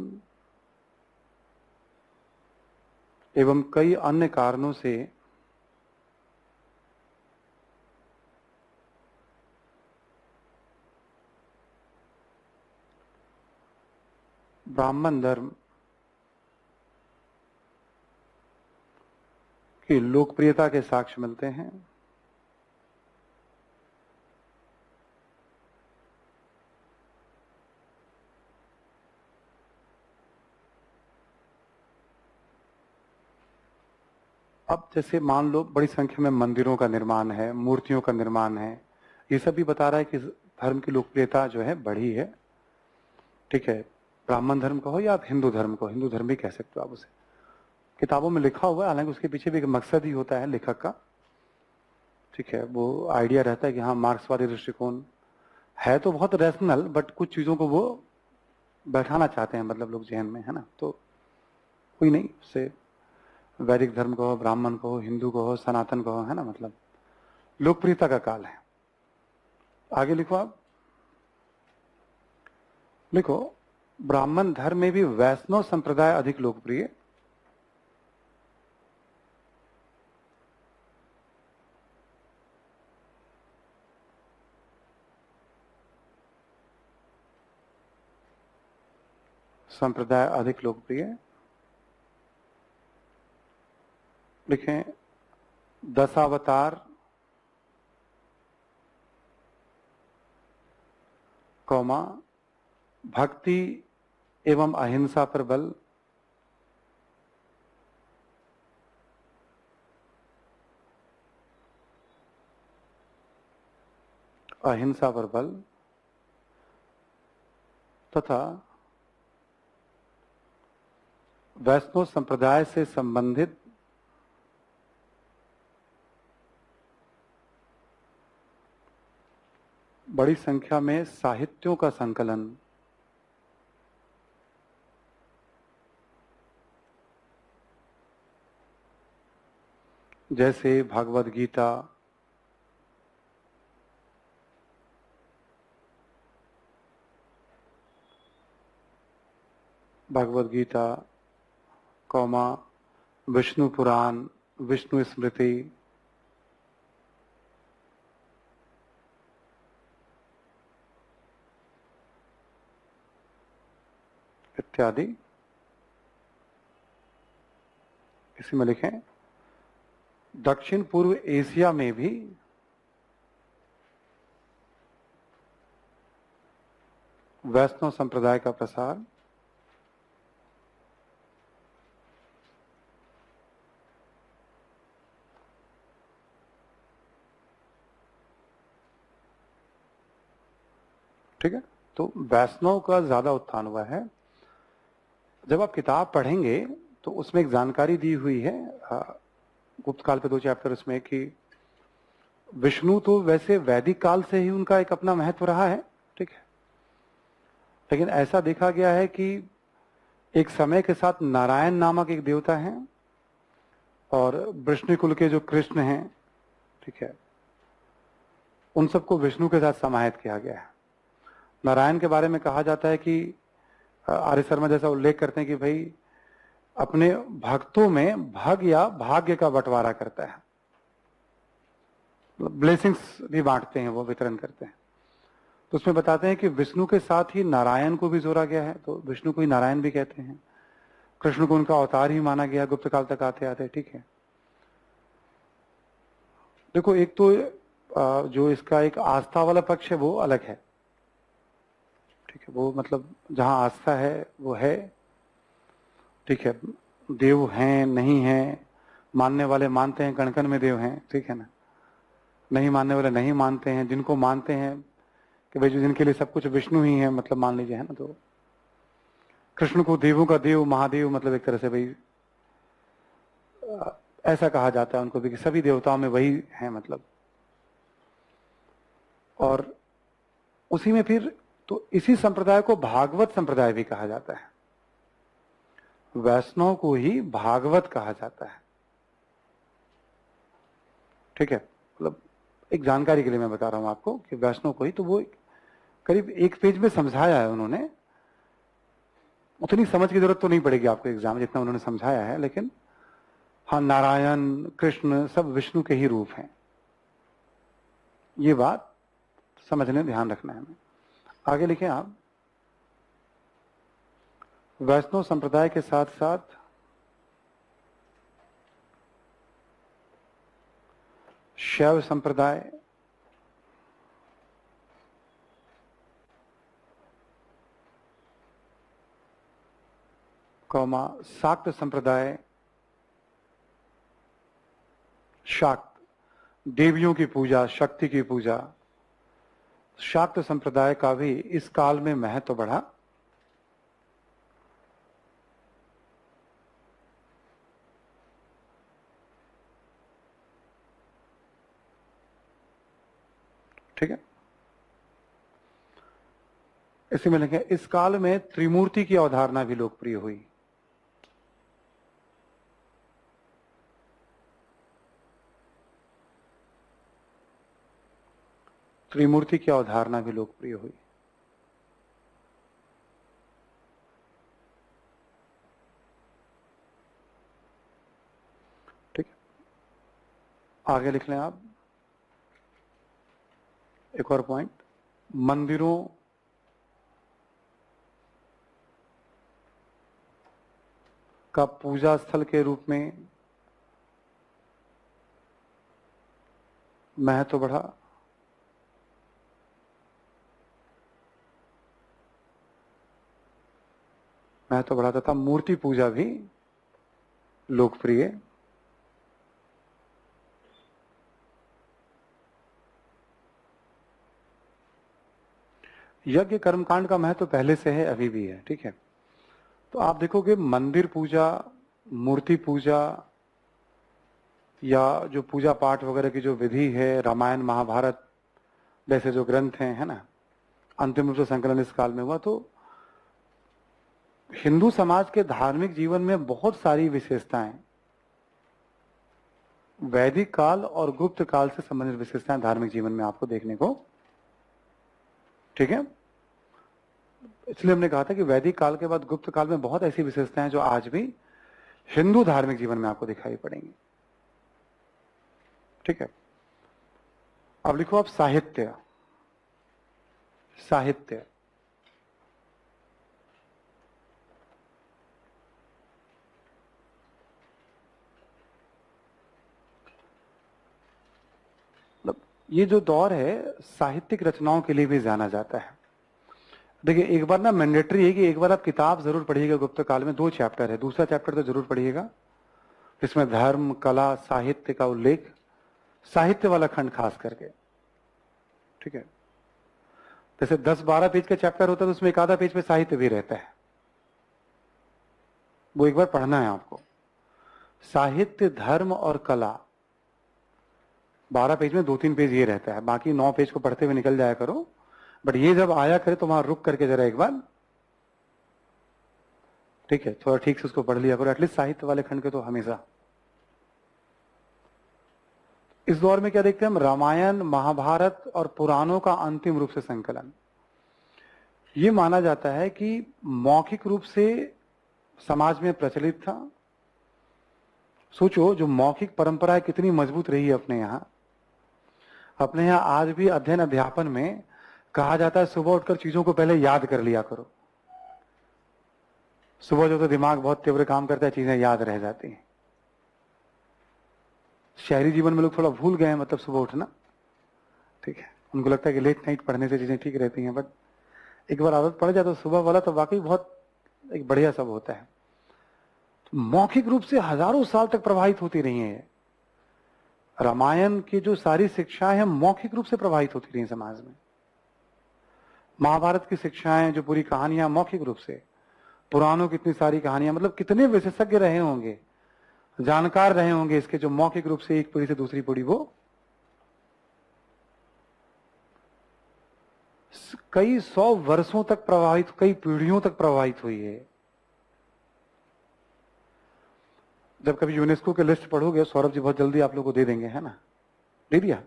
एवं कई अन्य कारणों से ब्राह्मण धर्म की लोकप्रियता के साक्ष्य मिलते हैं। अब जैसे मान लो बड़ी संख्या में मंदिरों का निर्माण है, मूर्तियों का निर्माण है, ये सब भी बता रहा है कि धर्म की लोकप्रियता जो है बढ़ी है। ठीक है, ब्राह्मण धर्म कहो या आप हिंदू धर्म कहो, हिंदू धर्म भी कह सकते हो आप उसे, किताबों में लिखा हुआ है, हालांकि उसके पीछे भी एक मकसद ही होता है लेखक का। ठीक है, वो आइडिया रहता है कि हाँ मार्क्सवादी दृष्टिकोण है तो बहुत रैशनल, बट कुछ चीजों को वो बैठाना चाहते हैं मतलब लोग जहन में, है ना। तो कोई नहीं, उससे वैदिक धर्म कहो, ब्राह्मण कहो, हिंदू कहो, सनातन कहो, है ना, मतलब लोकप्रियता का काल है। आगे लिखो आप, लिखो ब्राह्मण धर्म में भी वैष्णव संप्रदाय अधिक लोकप्रिय। संप्रदाय अधिक लोकप्रिय लिखें दशावतार कौमा भक्ति एवं अहिंसा पर बल। अहिंसा पर बल तथा वैष्णव संप्रदाय से संबंधित बड़ी संख्या में साहित्यों का संकलन। जैसे भागवत गीता, कौमा विष्णु पुराण, विष्णु स्मृति, इत्यादि। इसी में लिखें दक्षिण पूर्व एशिया में भी वैष्णव संप्रदाय का प्रसार ठीक है। तो वैष्णव का ज्यादा उत्थान हुआ है। जब आप किताब पढ़ेंगे तो उसमें एक जानकारी दी हुई है गुप्त काल पे 2 चैप्टर उसमें कि विष्णु तो वैसे वैदिक काल से ही उनका एक अपना महत्व रहा है, ठीक है, लेकिन ऐसा देखा गया है कि एक समय के साथ नारायण नामक एक देवता है और वृष्णि कुल के जो कृष्ण हैं, ठीक है, उन सबको विष्णु के साथ समाहित किया गया है। नारायण के बारे में कहा जाता है कि आर्य शर्मा जैसा उल्लेख करते हैं कि भाई अपने भक्तों में भग या भाग्य का बंटवारा करता है, ब्लेसिंग्स भी बांटते हैं, वो वितरण करते हैं। तो उसमें बताते हैं कि विष्णु के साथ ही नारायण को भी जोड़ा गया है, तो विष्णु को ही नारायण भी कहते हैं। कृष्ण को उनका अवतार ही माना गया गुप्त काल तक आते आते, ठीक है। देखो एक तो जो इसका एक आस्था वाला पक्ष है वो अलग है, ठीक है, वो मतलब जहां आस्था है वो है, ठीक है। देव हैं नहीं हैं, मानने वाले मानते हैं कण कण में देव हैं, ठीक है ना, नहीं मानने वाले नहीं मानते हैं, जिनको मानते हैं कि भाई जो जिनके लिए सब कुछ विष्णु ही है, मतलब मान लीजिए, है ना। तो कृष्ण को देवों का देव, महादेव, मतलब एक तरह से भाई ऐसा कहा जाता है उनको भी कि सभी देवताओं में वही है, मतलब। और उसी में फिर तो इसी संप्रदाय को भागवत संप्रदाय भी कहा जाता है, वैष्णव को ही भागवत कहा जाता है, ठीक है। मतलब एक जानकारी के लिए मैं बता रहा हूं आपको कि वैष्णव को ही, तो वो करीब एक पेज में समझाया है उन्होंने। उतनी समझ की जरूरत तो नहीं पड़ेगी आपको एग्जाम जितना उन्होंने समझाया है, लेकिन हाँ, नारायण कृष्ण सब विष्णु के ही रूप हैं, ये बात समझने ध्यान रखना है हमें। आगे लिखें आप, वैष्णव संप्रदाय के साथ साथ शैव संप्रदाय, कौमा शाक्त संप्रदाय, शाक्त देवियों की पूजा, शक्ति की पूजा, शाक्त संप्रदाय का भी इस काल में महत्व बढ़ा। ठीक है, इसी में लिखें, इस काल में त्रिमूर्ति की अवधारणा भी लोकप्रिय हुई। त्रिमूर्ति की अवधारणा भी लोकप्रिय हुई। ठीक है, आगे लिख लें आप एक और पॉइंट, मंदिरों का पूजा स्थल के रूप में महत्व बढ़ा। महत्व बढ़ा तथा मूर्ति पूजा भी लोकप्रिय। यज्ञ कर्मकांड का महत्व पहले से है, अभी भी है, ठीक है। तो आप देखोगे मंदिर पूजा, मूर्ति पूजा, या जो पूजा पाठ वगैरह की जो विधि है, रामायण महाभारत जैसे जो ग्रंथ हैं, है ना, अंतिम रूप से संकलन इस काल में हुआ। तो हिंदू समाज के धार्मिक जीवन में बहुत सारी विशेषताएं, वैदिक काल और गुप्त काल से संबंधित विशेषताएं धार्मिक जीवन में आपको देखने को, ठीक है। इसलिए हमने कहा था कि वैदिक काल के बाद गुप्त काल में बहुत ऐसी विशेषताएं जो आज भी हिंदू धार्मिक जीवन में आपको दिखाई पड़ेंगी, ठीक है। अब लिखो आप साहित्य। साहित्य मतलब ये जो दौर है साहित्यिक रचनाओं के लिए भी जाना जाता है। देखिए एक बार ना मैंडेटरी है कि एक बार आप किताब जरूर पढ़िएगा गुप्त काल में, 2 चैप्टर है, दूसरा चैप्टर तो जरूर पढ़िएगा। इसमें धर्म, कला, साहित्य का उल्लेख, साहित्य वाला खंड खास करके, ठीक है। जैसे 10-12 पेज का चैप्टर होता है तो उसमें एक आधा पेज पे साहित्य भी रहता है, वो एक बार पढ़ना है आपको। साहित्य, धर्म और कला, 12 पेज में 2-3 पेज ये रहता है, बाकी 9 पेज को पढ़ते हुए निकल जाया करो। बट ये जब आया करे तो वहां रुक करके जरा एक बार, ठीक है, थोड़ा ठीक से उसको पढ़ लिया करो, एटलीस्ट साहित्य वाले खंड के तो हमेशा। इस दौर में क्या देखते हैं हम, रामायण, महाभारत और पुराणों का अंतिम रूप से संकलन। ये माना जाता है कि मौखिक रूप से समाज में प्रचलित था। सोचो जो मौखिक परंपरा कितनी मजबूत रही है अपने यहाँ। अपने यहाँ आज भी अध्ययन अध्यापन में कहा जाता है सुबह उठकर चीजों को पहले याद कर लिया करो। सुबह जो तो दिमाग बहुत तीव्र काम करता है, चीजें याद रह जाती हैं। शहरी जीवन में लोग थोड़ा भूल गए हैं, मतलब सुबह उठना, ठीक है, उनको लगता है कि लेट नाइट पढ़ने से चीजें ठीक रहती हैं, बट एक बार आदत पड़ जाए तो सुबह वाला तो वाकई बहुत एक बढ़िया सब होता है। तो मौखिक रूप से हजारों साल तक प्रभावित होती रही है। रामायण की जो सारी शिक्षाएं हैं मौखिक रूप से प्रभावित होती रही समाज में। महाभारत की शिक्षाएं, जो पूरी कहानियां मौखिक रूप से, पुराणों की इतनी सारी कहानियां, मतलब कितने विशेषज्ञ रहे होंगे, जानकार रहे होंगे इसके, जो मौखिक रूप से एक पीढ़ी से दूसरी पीढ़ी वो कई 100 वर्षों तक प्रभावित, कई पीढ़ियों तक प्रभावित हुई है। जब कभी यूनेस्को की लिस्ट पढ़ोगे, सौरभ जी बहुत जल्दी आप लोग को दे देंगे, है ना? दे दिया?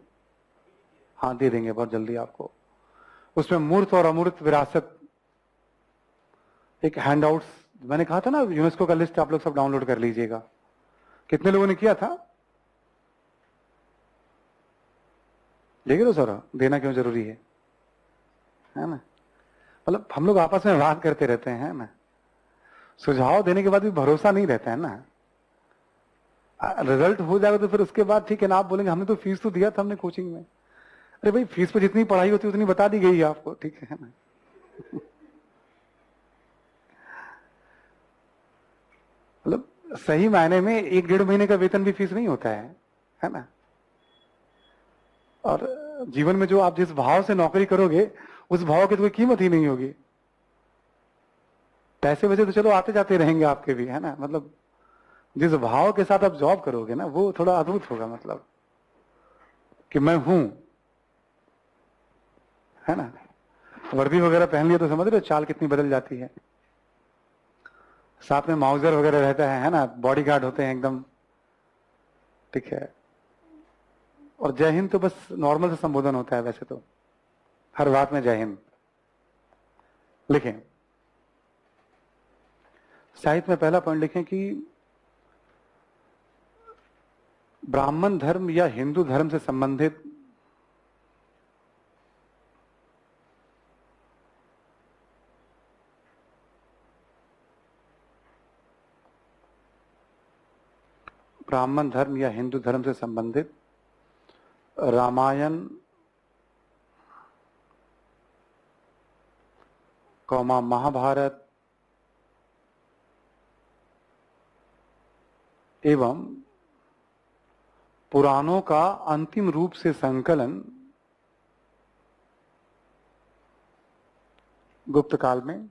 हाँ, दे देंगे बहुत जल्दी आपको। उसमें मूर्त और अमूर्त विरासत, एक हैंडआउट्स, मैंने कहा था ना यूनेस्को का लिस्ट आप लोग सब डाउनलोड कर लीजिएगा। कितने लोगों ने किया था? देखे तो सर, देना क्यों जरूरी है ना? मतलब हम लोग आपस में बात करते रहते हैं ना, सुझाव देने के बाद भी भरोसा नहीं रहता है ना। रिजल्ट हो जाएगा तो फिर उसके बाद ठीक है ना, आप बोलेंगे हमने तो फीस तो दिया था हमने कोचिंग में। अरे भाई, फीस पे जितनी पढ़ाई होती है उतनी बता दी गई है आपको, ठीक है ना? मतलब सही मायने में 1-1.5 महीने का वेतन भी फीस नहीं होता है ना? और जीवन में जो आप जिस भाव से नौकरी करोगे, उस भाव की तो कोई कीमत ही नहीं होगी। पैसे वैसे तो चलो आते जाते रहेंगे आपके भी, है ना? मतलब जिस भाव के साथ आप जॉब करोगे ना, वो थोड़ा अद्भुत होगा। मतलब कि मैं हूं, है ना? वर्दी वगैरह पहन लिया तो समझ रहे हो चाल कितनी बदल जाती है। साथ में माउजर वगैरह रहता है ना? बॉडीगार्ड होते हैं एकदम, ठीक है। और जय हिंद तो बस नॉर्मल से संबोधन होता है वैसे तो, हर बात में जय हिंद। लिखें, साहित्य में पहला पॉइंट लिखें कि ब्राह्मण धर्म या हिंदू धर्म से संबंधित ब्राह्मण धर्म या हिंदू धर्म से संबंधित रामायण, महाभारत एवं पुराणों का अंतिम रूप से संकलन गुप्त काल में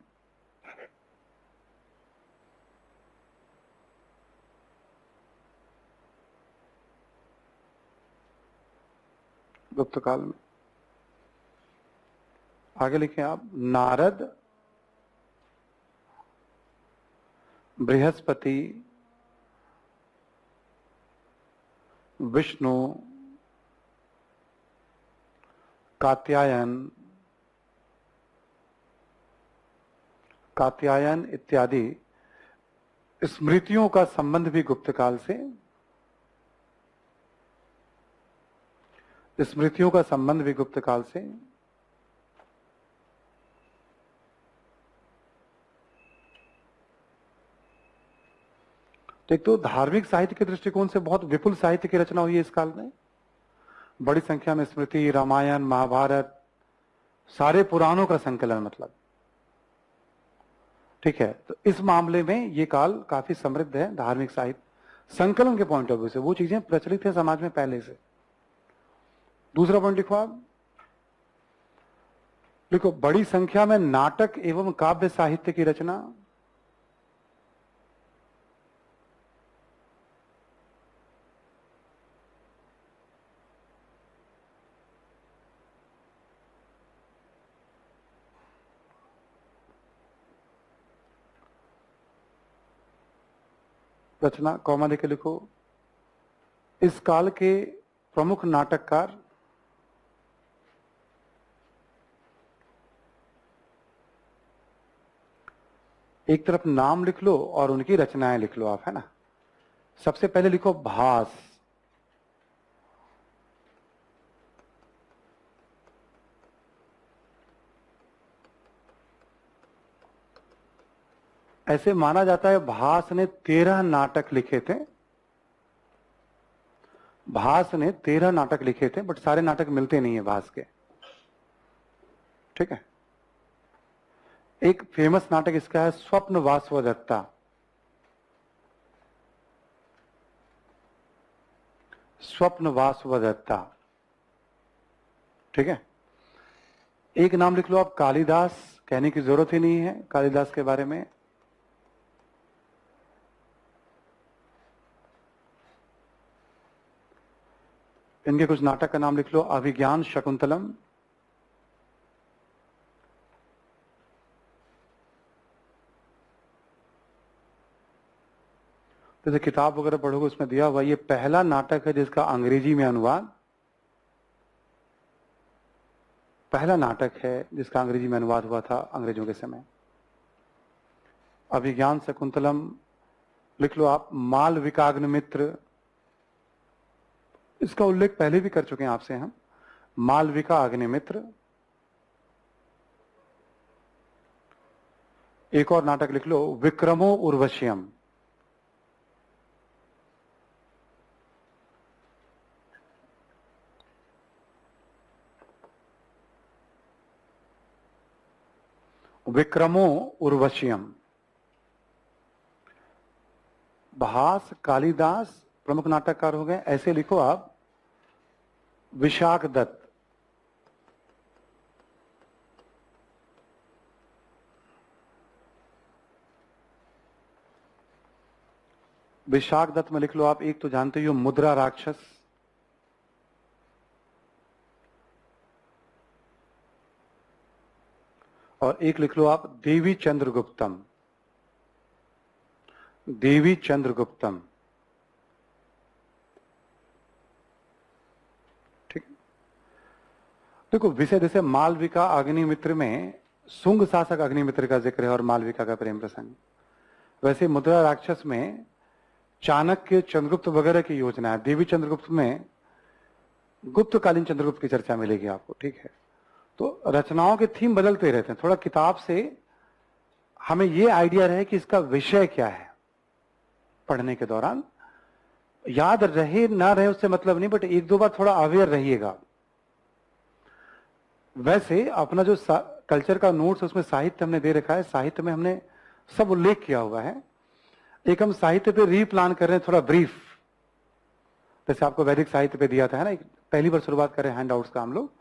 आगे लिखें आप, नारद, बृहस्पति, विष्णु, कात्यायन इत्यादि स्मृतियों का संबंध भी गुप्त काल से, तो एक तो धार्मिक साहित्य के दृष्टिकोण से बहुत विपुल साहित्य की रचना हुई है इस काल में। बड़ी संख्या में स्मृति, रामायण, महाभारत, सारे पुराणों का संकलन, मतलब, ठीक है। तो इस मामले में ये काल काफी समृद्ध है धार्मिक साहित्य संकलन के पॉइंट ऑफ व्यू से। वो चीजें प्रचलित है समाज में पहले से। दूसरा पॉइंट लिखो आप, लिखो बड़ी संख्या में नाटक एवं काव्य साहित्य की रचना, कॉमा देके लिखो, इस काल के प्रमुख नाटककार एक तरफ नाम लिख लो और उनकी रचनाएं लिख लो आप, है ना? सबसे पहले लिखो भास, ऐसे माना जाता है भास ने 13 नाटक लिखे थे। भास ने 13 नाटक लिखे थे, बट सारे नाटक मिलते नहीं है भास के। ठीक है। एक फेमस नाटक इसका है स्वप्न वासवदत्ता। स्वप्न वासवदत्ता। ठीक है। एक नाम लिख लो आप कालिदास, कहने की जरूरत ही नहीं है कालिदास के बारे में। इनके कुछ नाटक का नाम लिख लो, अभिज्ञान शकुंतलम, जैसे किताब वगैरह पढ़ोगे उसमें दिया हुआ ये पहला नाटक है जिसका अंग्रेजी में अनुवाद, पहला नाटक है जिसका अंग्रेजी में अनुवाद हुआ था अंग्रेजों के समय। अभिज्ञान शकुंतलम लिख लो आप। मालविकाग्निमित्र, इसका उल्लेख पहले भी कर चुके हैं आपसे हम। मालविका अग्निमित्र। एक और नाटक लिख लो विक्रमो उर्वश्यम। विक्रमो उर्वश्यम। भास कालिदास प्रमुख नाटककार हो गए। ऐसे लिखो आप विशाख दत्त। विशाख दत्त में लिख लो आप, एक तो जानते ही हो मुद्रा राक्षस, और एक लिख लो आप देवी चंद्रगुप्तम। देवी चंद्रगुप्तम। ठीक। देखो विषय जैसे मालविका अग्निमित्र में सुंग शासक अग्निमित्र का जिक्र है और मालविका का प्रेम प्रसंग। वैसे मुद्रा राक्षस में चाणक्य चंद्रगुप्त वगैरह की योजना है। देवी चंद्रगुप्त में गुप्तकालीन चंद्रगुप्त की चर्चा मिलेगी आपको। ठीक है। तो रचनाओं के थीम बदलते रहते हैं। थोड़ा किताब से हमें यह आइडिया रहे कि इसका विषय क्या है, पढ़ने के दौरान याद रहे ना रहे उससे मतलब नहीं, बट एक दो बार थोड़ा अवेयर रहिएगा। वैसे अपना जो कल्चर का नोट्स उसमें साहित्य हमने दे रखा है, साहित्य में हमने सब उल्लेख किया हुआ है। एक हम साहित्य पे रीप्लान कर रहे हैं थोड़ा ब्रीफ, जैसे आपको वैदिक साहित्य पे दिया था है ना, पहली बार शुरुआत कर रहे हैं हैंडआउट्स का हम लोग।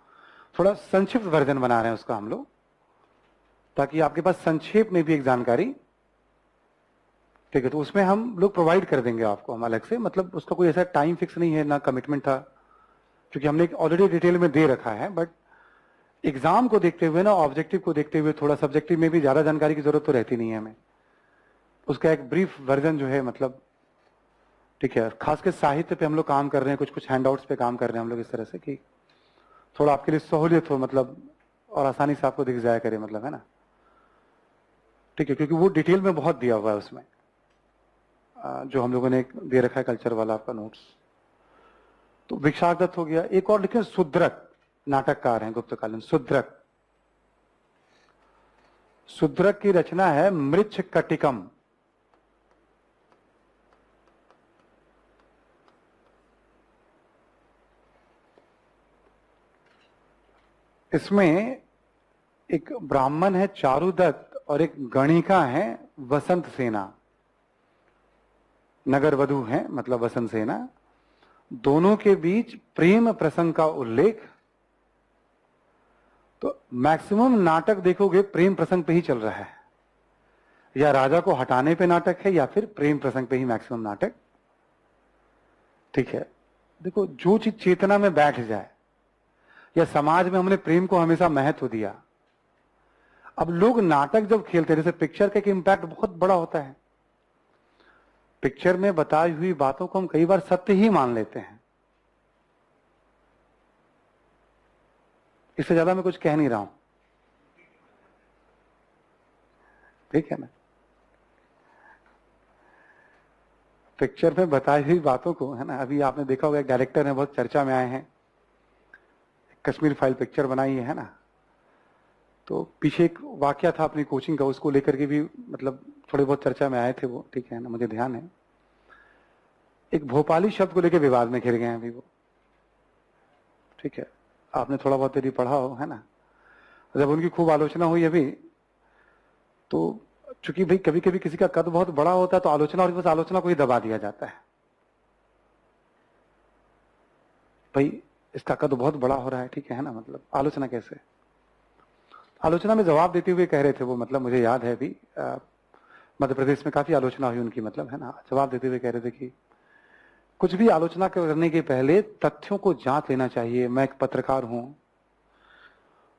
थोड़ा संक्षिप्त वर्जन बना रहे हैं उसका हम लोग, ताकि आपके पास संक्षेप में भी एक जानकारी। ठीक है। तो उसमें हम लोग प्रोवाइड कर देंगे आपको हम अलग से, मतलब उसका कोई ऐसा टाइम फिक्स नहीं है ना कमिटमेंट था, क्योंकि हमने ऑलरेडी डिटेल में दे रखा है। बट एग्जाम को देखते हुए ना, ऑब्जेक्टिव को देखते हुए थोड़ा सब्जेक्टिव में भी ज्यादा जानकारी की जरूरत तो रहती नहीं है हमें। उसका एक ब्रीफ वर्जन जो है मतलब, ठीक है। खासकर साहित्य पे हम लोग काम कर रहे हैं, कुछ कुछ हैंडआउट्स पे काम कर रहे हैं हम लोग इस तरह से कि थोड़ा आपके लिए सहूलियत हो, मतलब और आसानी से आपको दिख जाया करे, मतलब है ना। ठीक है। क्योंकि वो डिटेल में बहुत दिया हुआ है उसमें, जो हम लोगों ने दे रखा है कल्चर वाला आपका नोट्स। तो विशाख दत्त हो गया। एक और लिखे सुद्रक, नाटककार हैं गुप्तकालीन। सुद्रक। सुद्रक की रचना है मृच्छ कटिकम। इसमें एक ब्राह्मण है चारुदत्त और एक गणिका है वसंत सेना। नगर वधु है मतलब वसंत सेना। दोनों के बीच प्रेम प्रसंग का उल्लेख। तो मैक्सिमम नाटक देखोगे प्रेम प्रसंग पे ही चल रहा है, या राजा को हटाने पे नाटक है या फिर प्रेम प्रसंग पे ही मैक्सिमम नाटक। ठीक है। देखो जो चीज चेतना में बैठ जाए, या समाज में हमने प्रेम को हमेशा महत्व दिया। अब लोग नाटक जब खेलते हैं, जैसे पिक्चर का एक इम्पैक्ट बहुत बड़ा होता है। पिक्चर में बताई हुई बातों को हम कई बार सत्य ही मान लेते हैं। इससे ज्यादा मैं कुछ कह नहीं रहा हूं। ठीक है ना। पिक्चर में बताई हुई बातों को, है ना, अभी आपने देखा होगा एक डायरेक्टर है बहुत चर्चा में आए हैं, कश्मीर फाइल पिक्चर बनाई है ना। तो पीछे एक वाकया था अपनी कोचिंग का, उसको लेकर के भी मतलब थोड़ी बहुत चर्चा में आए थे वो, ठीक है ना, मुझे ध्यान है। एक भोपाली शब्द को लेकर विवाद में घिर गए हैं अभी वो, ठीक है, आपने थोड़ा बहुत यदि पढ़ा हो, है ना। जब उनकी खूब आलोचना हुई अभी, तो चूंकि भाई कभी कभी किसी का कद बहुत बड़ा होता है तो आलोचना, और बस आलोचना को ही दबा दिया जाता है, भाई इसका कद बहुत बड़ा हो रहा है, ठीक है ना, मतलब आलोचना कैसे। आलोचना में जवाब देते हुए कह रहे थे वो, मतलब मुझे याद है अभी, मध्य प्रदेश में काफी आलोचना हुई उनकी, मतलब, है ना। जवाब देते हुए कह रहे थे कि कुछ भी आलोचना करने के पहले तथ्यों को जांच लेना चाहिए। मैं एक पत्रकार हूं,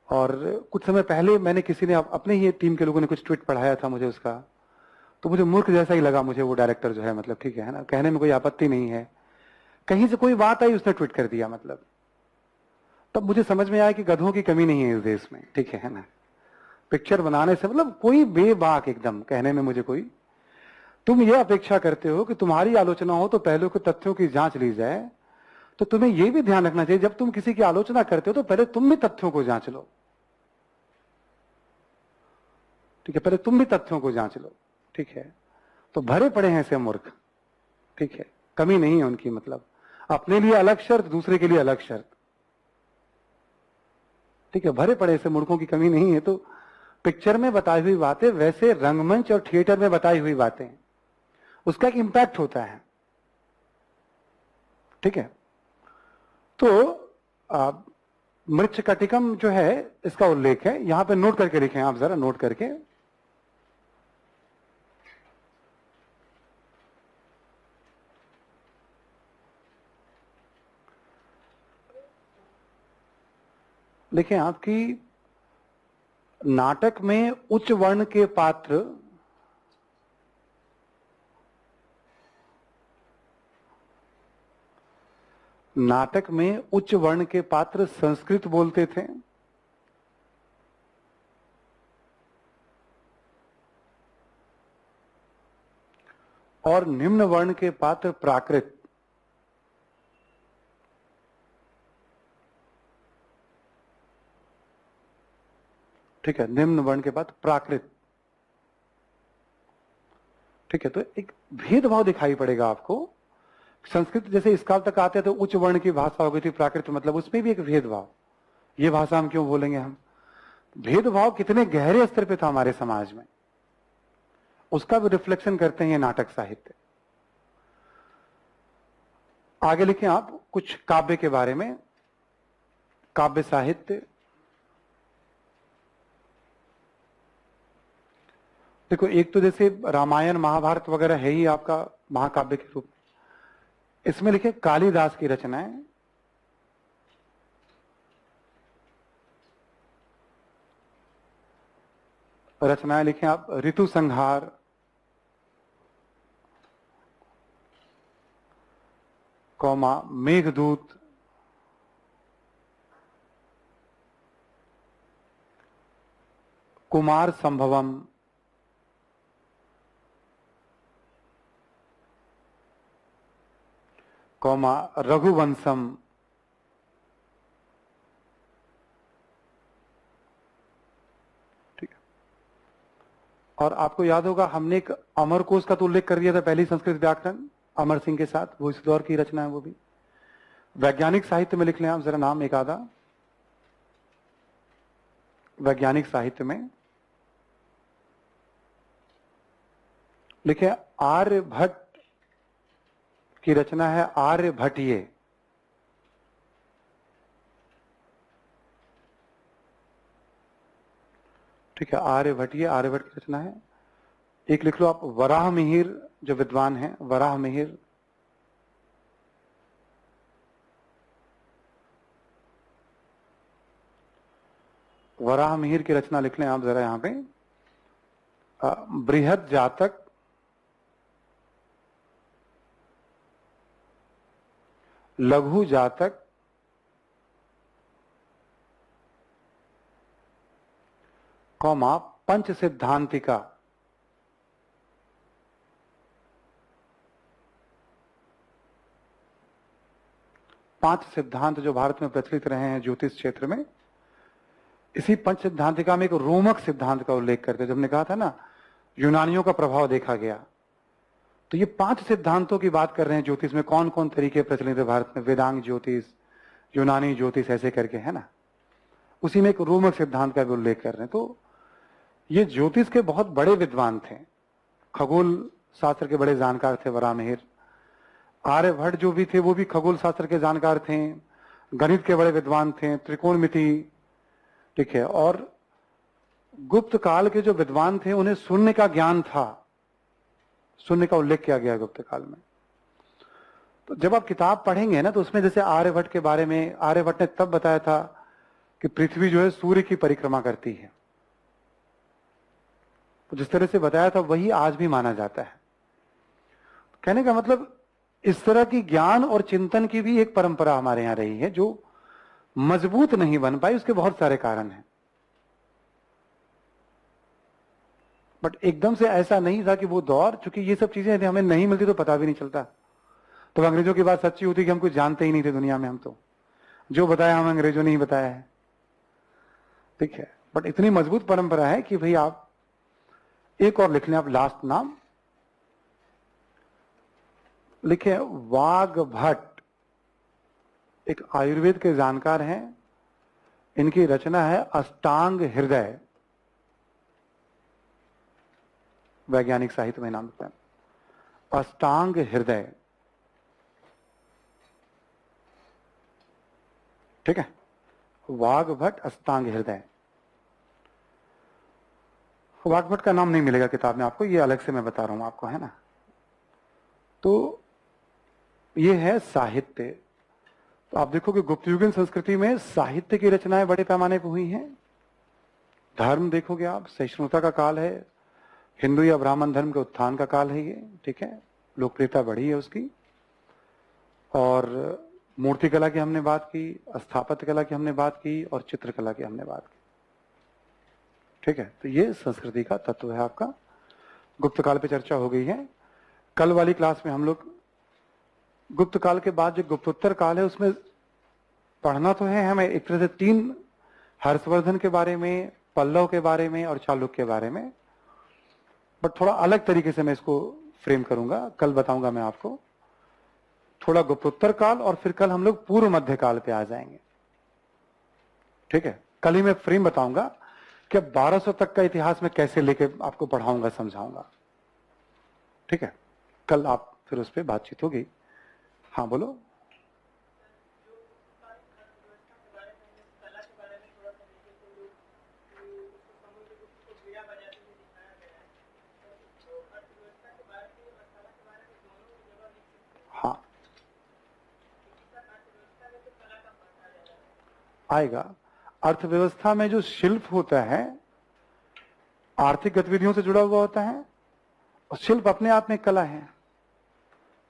और कुछ समय पहले मैंने किसी ने, अपने ही टीम के लोगों ने कुछ ट्वीट पढ़ाया था मुझे उसका, तो मुझे मूर्ख जैसा ही लगा मुझे वो डायरेक्टर जो है, मतलब, ठीक है ना, कहने में कोई आपत्ति नहीं है, कहीं से कोई बात आई उसने ट्वीट कर दिया, मतलब। तब मुझे समझ में आया कि गधों की कमी नहीं है इस देश में, ठीक है ना। पिक्चर बनाने से मतलब कोई बेबाक एकदम कहने में मुझे कोई, तुम ये अपेक्षा करते हो कि तुम्हारी आलोचना हो तो पहले को तथ्यों की जांच ली जाए, तो तुम्हें यह भी ध्यान रखना चाहिए जब तुम किसी की आलोचना करते हो तो पहले तुम भी तथ्यों को जांच लो, ठीक है, पहले तुम भी तथ्यों को जांच लो, ठीक है। तो भरे पड़े हैं ऐसे मूर्ख, ठीक है, कमी नहीं है उनकी, मतलब अपने लिए अलग शर्त, दूसरे के लिए अलग शर्त, ठीक है, भरे पड़े ऐसे मूर्खों की कमी नहीं है। तो पिक्चर में बताई हुई बातें वैसे रंगमंच और थिएटर में बताई हुई बातें, उसका एक इंपैक्ट होता है, ठीक है। तो मृच्छकटिकम जो है इसका उल्लेख है यहां पे, नोट करके लिखें आप, जरा नोट करके। लिखें आपकी नाटक में उच्च वर्ण के पात्र नाटक में उच्च वर्ण के पात्र संस्कृत बोलते थे, और निम्न वर्ण के पात्र प्राकृत। ठीक है, निम्न वर्ण के पात्र प्राकृत, ठीक है। तो एक भेदभाव दिखाई पड़ेगा आपको। संस्कृत जैसे इस काल तक आते हैं तो उच्च वर्ण की भाषा हो गई थी, प्राकृत मतलब उसमें भी एक भेदभाव, ये भाषा हम क्यों बोलेंगे हम। भेदभाव कितने गहरे स्तर पे था हमारे समाज में, उसका भी रिफ्लेक्शन करते हैं ये नाटक साहित्य। आगे लिखें आप कुछ काव्य के बारे में, काव्य साहित्य। देखो एक तो जैसे रामायण महाभारत वगैरह है ही आपका महाकाव्य के रूप में, इसमें लिखे कालिदास की रचनाएं, लिखें आप ऋतु संहार, कौमा मेघदूत, कुमार संभवम, कौमा रघुवंशम, ठीक है। और आपको याद होगा हमने एक अमरकोश का तो उल्लेख कर दिया था, पहली संस्कृत व्याकरण अमर सिंह के साथ, वो इस दौर की रचना है वो भी। वैज्ञानिक साहित्य में लिख लें आप जरा नाम एक आधा, वैज्ञानिक साहित्य में लिखे आर्यभट्ट की रचना है आर्यभट्टीय, ठीक है, आर्यभट्टीय, आर्यभट्ट की रचना है। एक लिख लो आप वराह मिहिर, जो विद्वान है वराह मिहिर, वराह मिहिर की रचना लिख लें आप जरा यहां पे, बृहद जातक, लघु जातक, कौमा पंच सिद्धांतिका, पांच सिद्धांत जो भारत में प्रचलित रहे हैं ज्योतिष क्षेत्र में, इसी पंच सिद्धांतिका में एक रोमक सिद्धांत का उल्लेख करते हैं। जब हमने कहा था ना यूनानियों का प्रभाव देखा गया। तो ये 5 सिद्धांतों की बात कर रहे हैं ज्योतिष में, कौन कौन तरीके प्रचलित है भारत में, वेदांग ज्योतिष, यूनानी ज्योतिष, ऐसे करके, है ना। उसी में एक रोमक सिद्धांत का भी उल्लेख कर रहे हैं। तो ये ज्योतिष के बहुत बड़े विद्वान थे, खगोल शास्त्र के बड़े जानकार थे वराहमिहिर। आर्यभट्ट जो भी थे वो भी खगोल शास्त्र के जानकार थे, गणित के बड़े विद्वान थे, त्रिकोणमिति, ठीक है। और गुप्त काल के जो विद्वान थे उन्हें शून्य का ज्ञान था, शून्य का उल्लेख किया गया गुप्त काल में। तो जब आप किताब पढ़ेंगे ना तो उसमें जैसे आर्यभट्ट के बारे में, आर्यभट्ट ने तब बताया था कि पृथ्वी जो है सूर्य की परिक्रमा करती है, तो जिस तरह से बताया था वही आज भी माना जाता है। कहने का मतलब इस तरह की ज्ञान और चिंतन की भी एक परंपरा हमारे यहां रही है जो मजबूत नहीं बन पाई। उसके बहुत सारे कारण हैं, बट एकदम से ऐसा नहीं था कि वो दौर, चूंकि ये सब चीजें हमें नहीं मिलती तो पता भी नहीं चलता। तो अंग्रेजों की बात सच्ची होती कि हम कुछ जानते ही नहीं थे दुनिया में, हम तो जो बताया हम अंग्रेजों ने ही बताया है, ठीक है। बट इतनी मजबूत परंपरा है कि भाई आप एक और लिख लें, आप लास्ट नाम लिखे, वाग्भट, एक आयुर्वेद के जानकार हैं। इनकी रचना है अष्टांग हृदय, वैज्ञानिक साहित्य में नाम लिखता है अष्टांग हृदय, ठीक है। वाग्भट अष्टांग हृदय। वाग्भट का नाम नहीं मिलेगा किताब में आपको, ये अलग से मैं बता रहा हूं आपको, है ना। तो ये है साहित्य। तो आप देखो कि गुप्तयुगीन संस्कृति में साहित्य की रचनाएं बड़े पैमाने पर हुई हैं। धर्म देखोगे आप, सहिष्णुता का काल है, हिंदू या ब्राह्मण धर्म के उत्थान का काल है ये, ठीक है। लोकप्रियता बढ़ी है उसकी। और मूर्ति कला की हमने बात की, स्थापत्य कला की हमने बात की, और चित्रकला की हमने बात की, ठीक है। तो ये संस्कृति का तत्व है आपका। गुप्त काल पे चर्चा हो गई है। कल वाली क्लास में हम लोग गुप्त काल के बाद जो गुप्तोत्तर काल है उसमें पढ़ना तो है हमें एक तरह से 3, हर्षवर्धन के बारे में, पल्लव के बारे में और चालुक्य के बारे में, बट थोड़ा अलग तरीके से मैं इसको फ्रेम करूंगा। कल बताऊंगा मैं आपको थोड़ा गुप्तोत्तर काल, और फिर कल हम लोग पूर्व मध्य काल पे आ जाएंगे, ठीक है। कल ही मैं फ्रेम बताऊंगा कि 1200 तक का इतिहास में कैसे लेके आपको पढ़ाऊंगा, समझाऊंगा, ठीक है। कल आप फिर उस पर बातचीत होगी। हाँ बोलो। हाँ आएगा। अर्थव्यवस्था में जो शिल्प होता है आर्थिक गतिविधियों से जुड़ा हुआ होता है, और शिल्प अपने आप में कला है।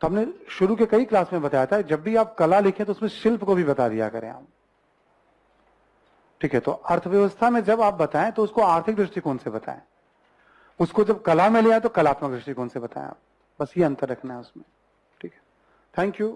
तो हमने शुरू के कई क्लास में बताया था, जब भी आप कला लिखें तो उसमें शिल्प को भी बता दिया करें हम, ठीक है। तो अर्थव्यवस्था में जब आप बताएं तो उसको आर्थिक दृष्टिकोण से बताएं, उसको जब कला में ले आए तो कलात्मक दृष्टिकोण से बताएं आप। बस ये अंतर रखना है उसमें, ठीक है। Thank you.